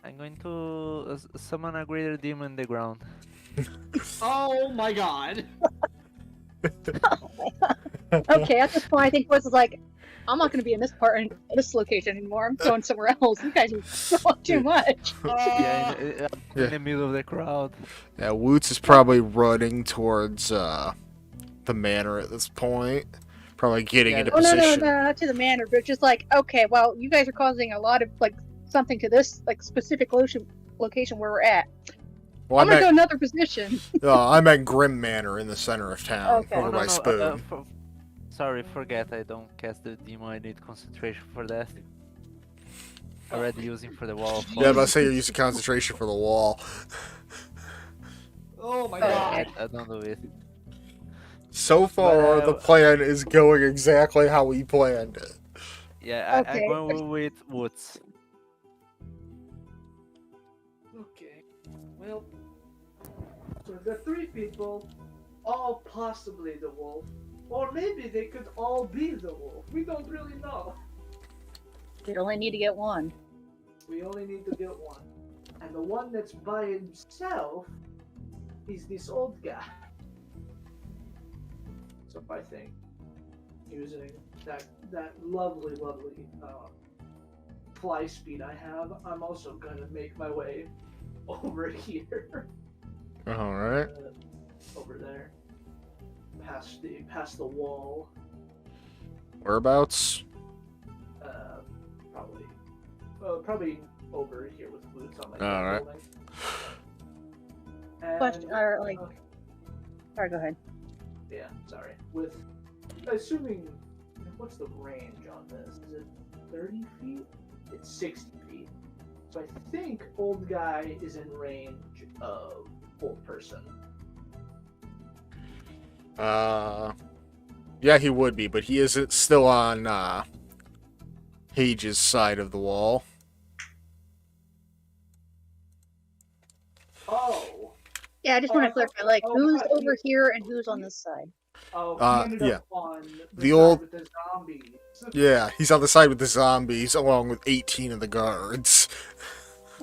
I'm going to summon a greater demon in the ground. Oh my god! Okay, at this point, I think Woods is like, I'm not going to be in this part in this location anymore. I'm going somewhere else. You guys are doing too much. Yeah, in the middle of the crowd. Yeah, Woots is probably running towards the manor at this point. Probably getting into Oh no, position. not to the manor, but just like, okay, well, you guys are causing a lot of like something to this like specific location where we're at. Well, I'm gonna go another position. I'm at Grim Manor in the center of town, Okay. over by Spoon. Sorry, forget I don't cast the demon. I need concentration for that. Already using for the wall. Yeah, but I say you're using concentration for the wall. Oh my god! I don't do it. So far, the plan is going exactly how we planned it. Yeah, Okay. I'm going with Woods. Okay. Well, so the three people, all possibly the wolf, or maybe they could all be the wolf. We don't really know. We only need to get one. We only need to get one. And the one that's by himself is this old guy. So I think using that lovely fly speed I have, I'm also gonna make my way over here. Alright. Over there. Past the wall. Whereabouts? Probably over here with boots on my Alright. building. Question, or like, sorry, go ahead. Yeah, sorry. With assuming, what's the range on this? Is it 30 feet? It's 60 feet. So I think old guy is in range of old person. Yeah, he would be, but he is still on, Hage's side of the wall. Oh. Yeah, I just want to clarify, like, who's over here and who's on this side? Oh, he ended yeah. up on The side old- with the zombies. Yeah, he's on the side with the zombies, along with 18 of the guards.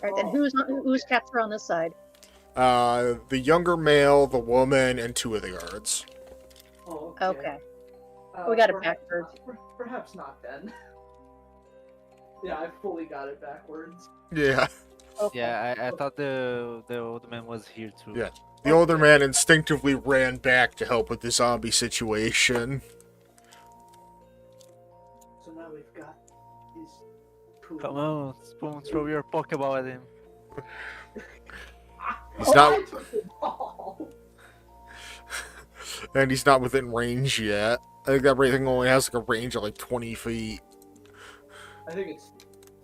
All right, then who's captured on this side? The younger male, the woman, and 2 of the guards. Oh, Okay. We got it perhaps backwards. not- Perhaps not then. Yeah, I fully got it backwards. Yeah. Okay. Yeah, I thought the old man was here too. Yeah. The older man instinctively ran back to help with the zombie situation. So now we've got his pool. Come on, Spoon, throw your Pokeball at him. He's not, I took the ball. and he's not within range yet. I think that thing only has like a range of like 20 feet. I think it's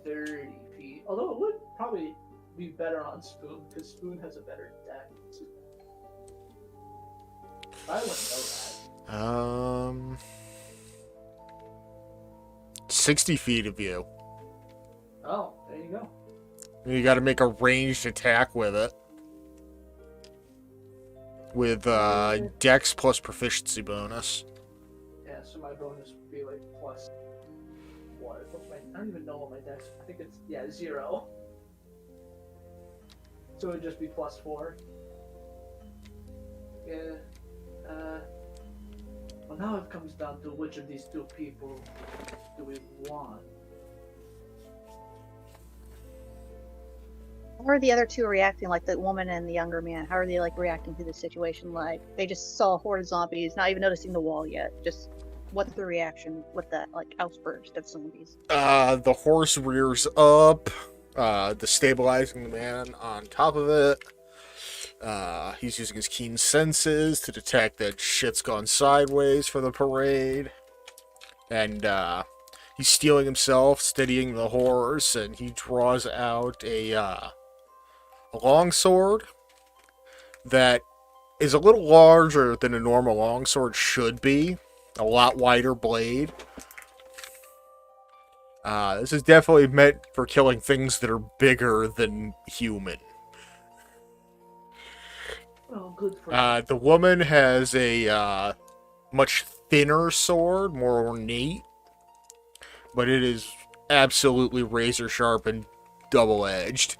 30 feet. Although it would probably be better on Spoon because Spoon has a better deck. I wouldn't know that. 60 feet of you. Oh, there you go. You got to make a ranged attack with it. With Dex plus proficiency bonus. Yeah, so my bonus would be like plus what? I don't even know what my dex. I think it's 0. So it would just be plus 4. Yeah. Well, now it comes down to which of these two people do we want. How are the other two reacting, like the woman and the younger man? How are they like reacting to the situation? Like they just saw a horde of zombies, not even noticing the wall yet. Just what's the reaction with that like outburst of zombies? The horse rears up, destabilizing the man on top of it. He's using his keen senses to detect that shit's gone sideways for the parade. And he's steeling himself, steadying the horse, and he draws out a longsword that is a little larger than a normal longsword should be. A lot wider blade. This is definitely meant for killing things that are bigger than human. Oh, good for The woman has a much thinner sword, more ornate, but it is absolutely razor sharp and double-edged.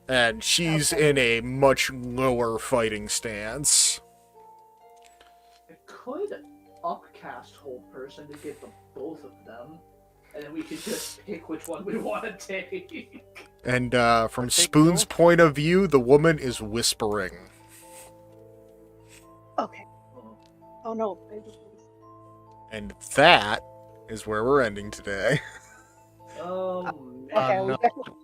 And she's in a much lower fighting stance. I could upcast Hold Person to get the both of them, and then we could just pick which one we want to take. And from Spoon's point of view, the woman is whispering. Okay. Oh no. And that is where we're ending today. Oh, man. Okay, no.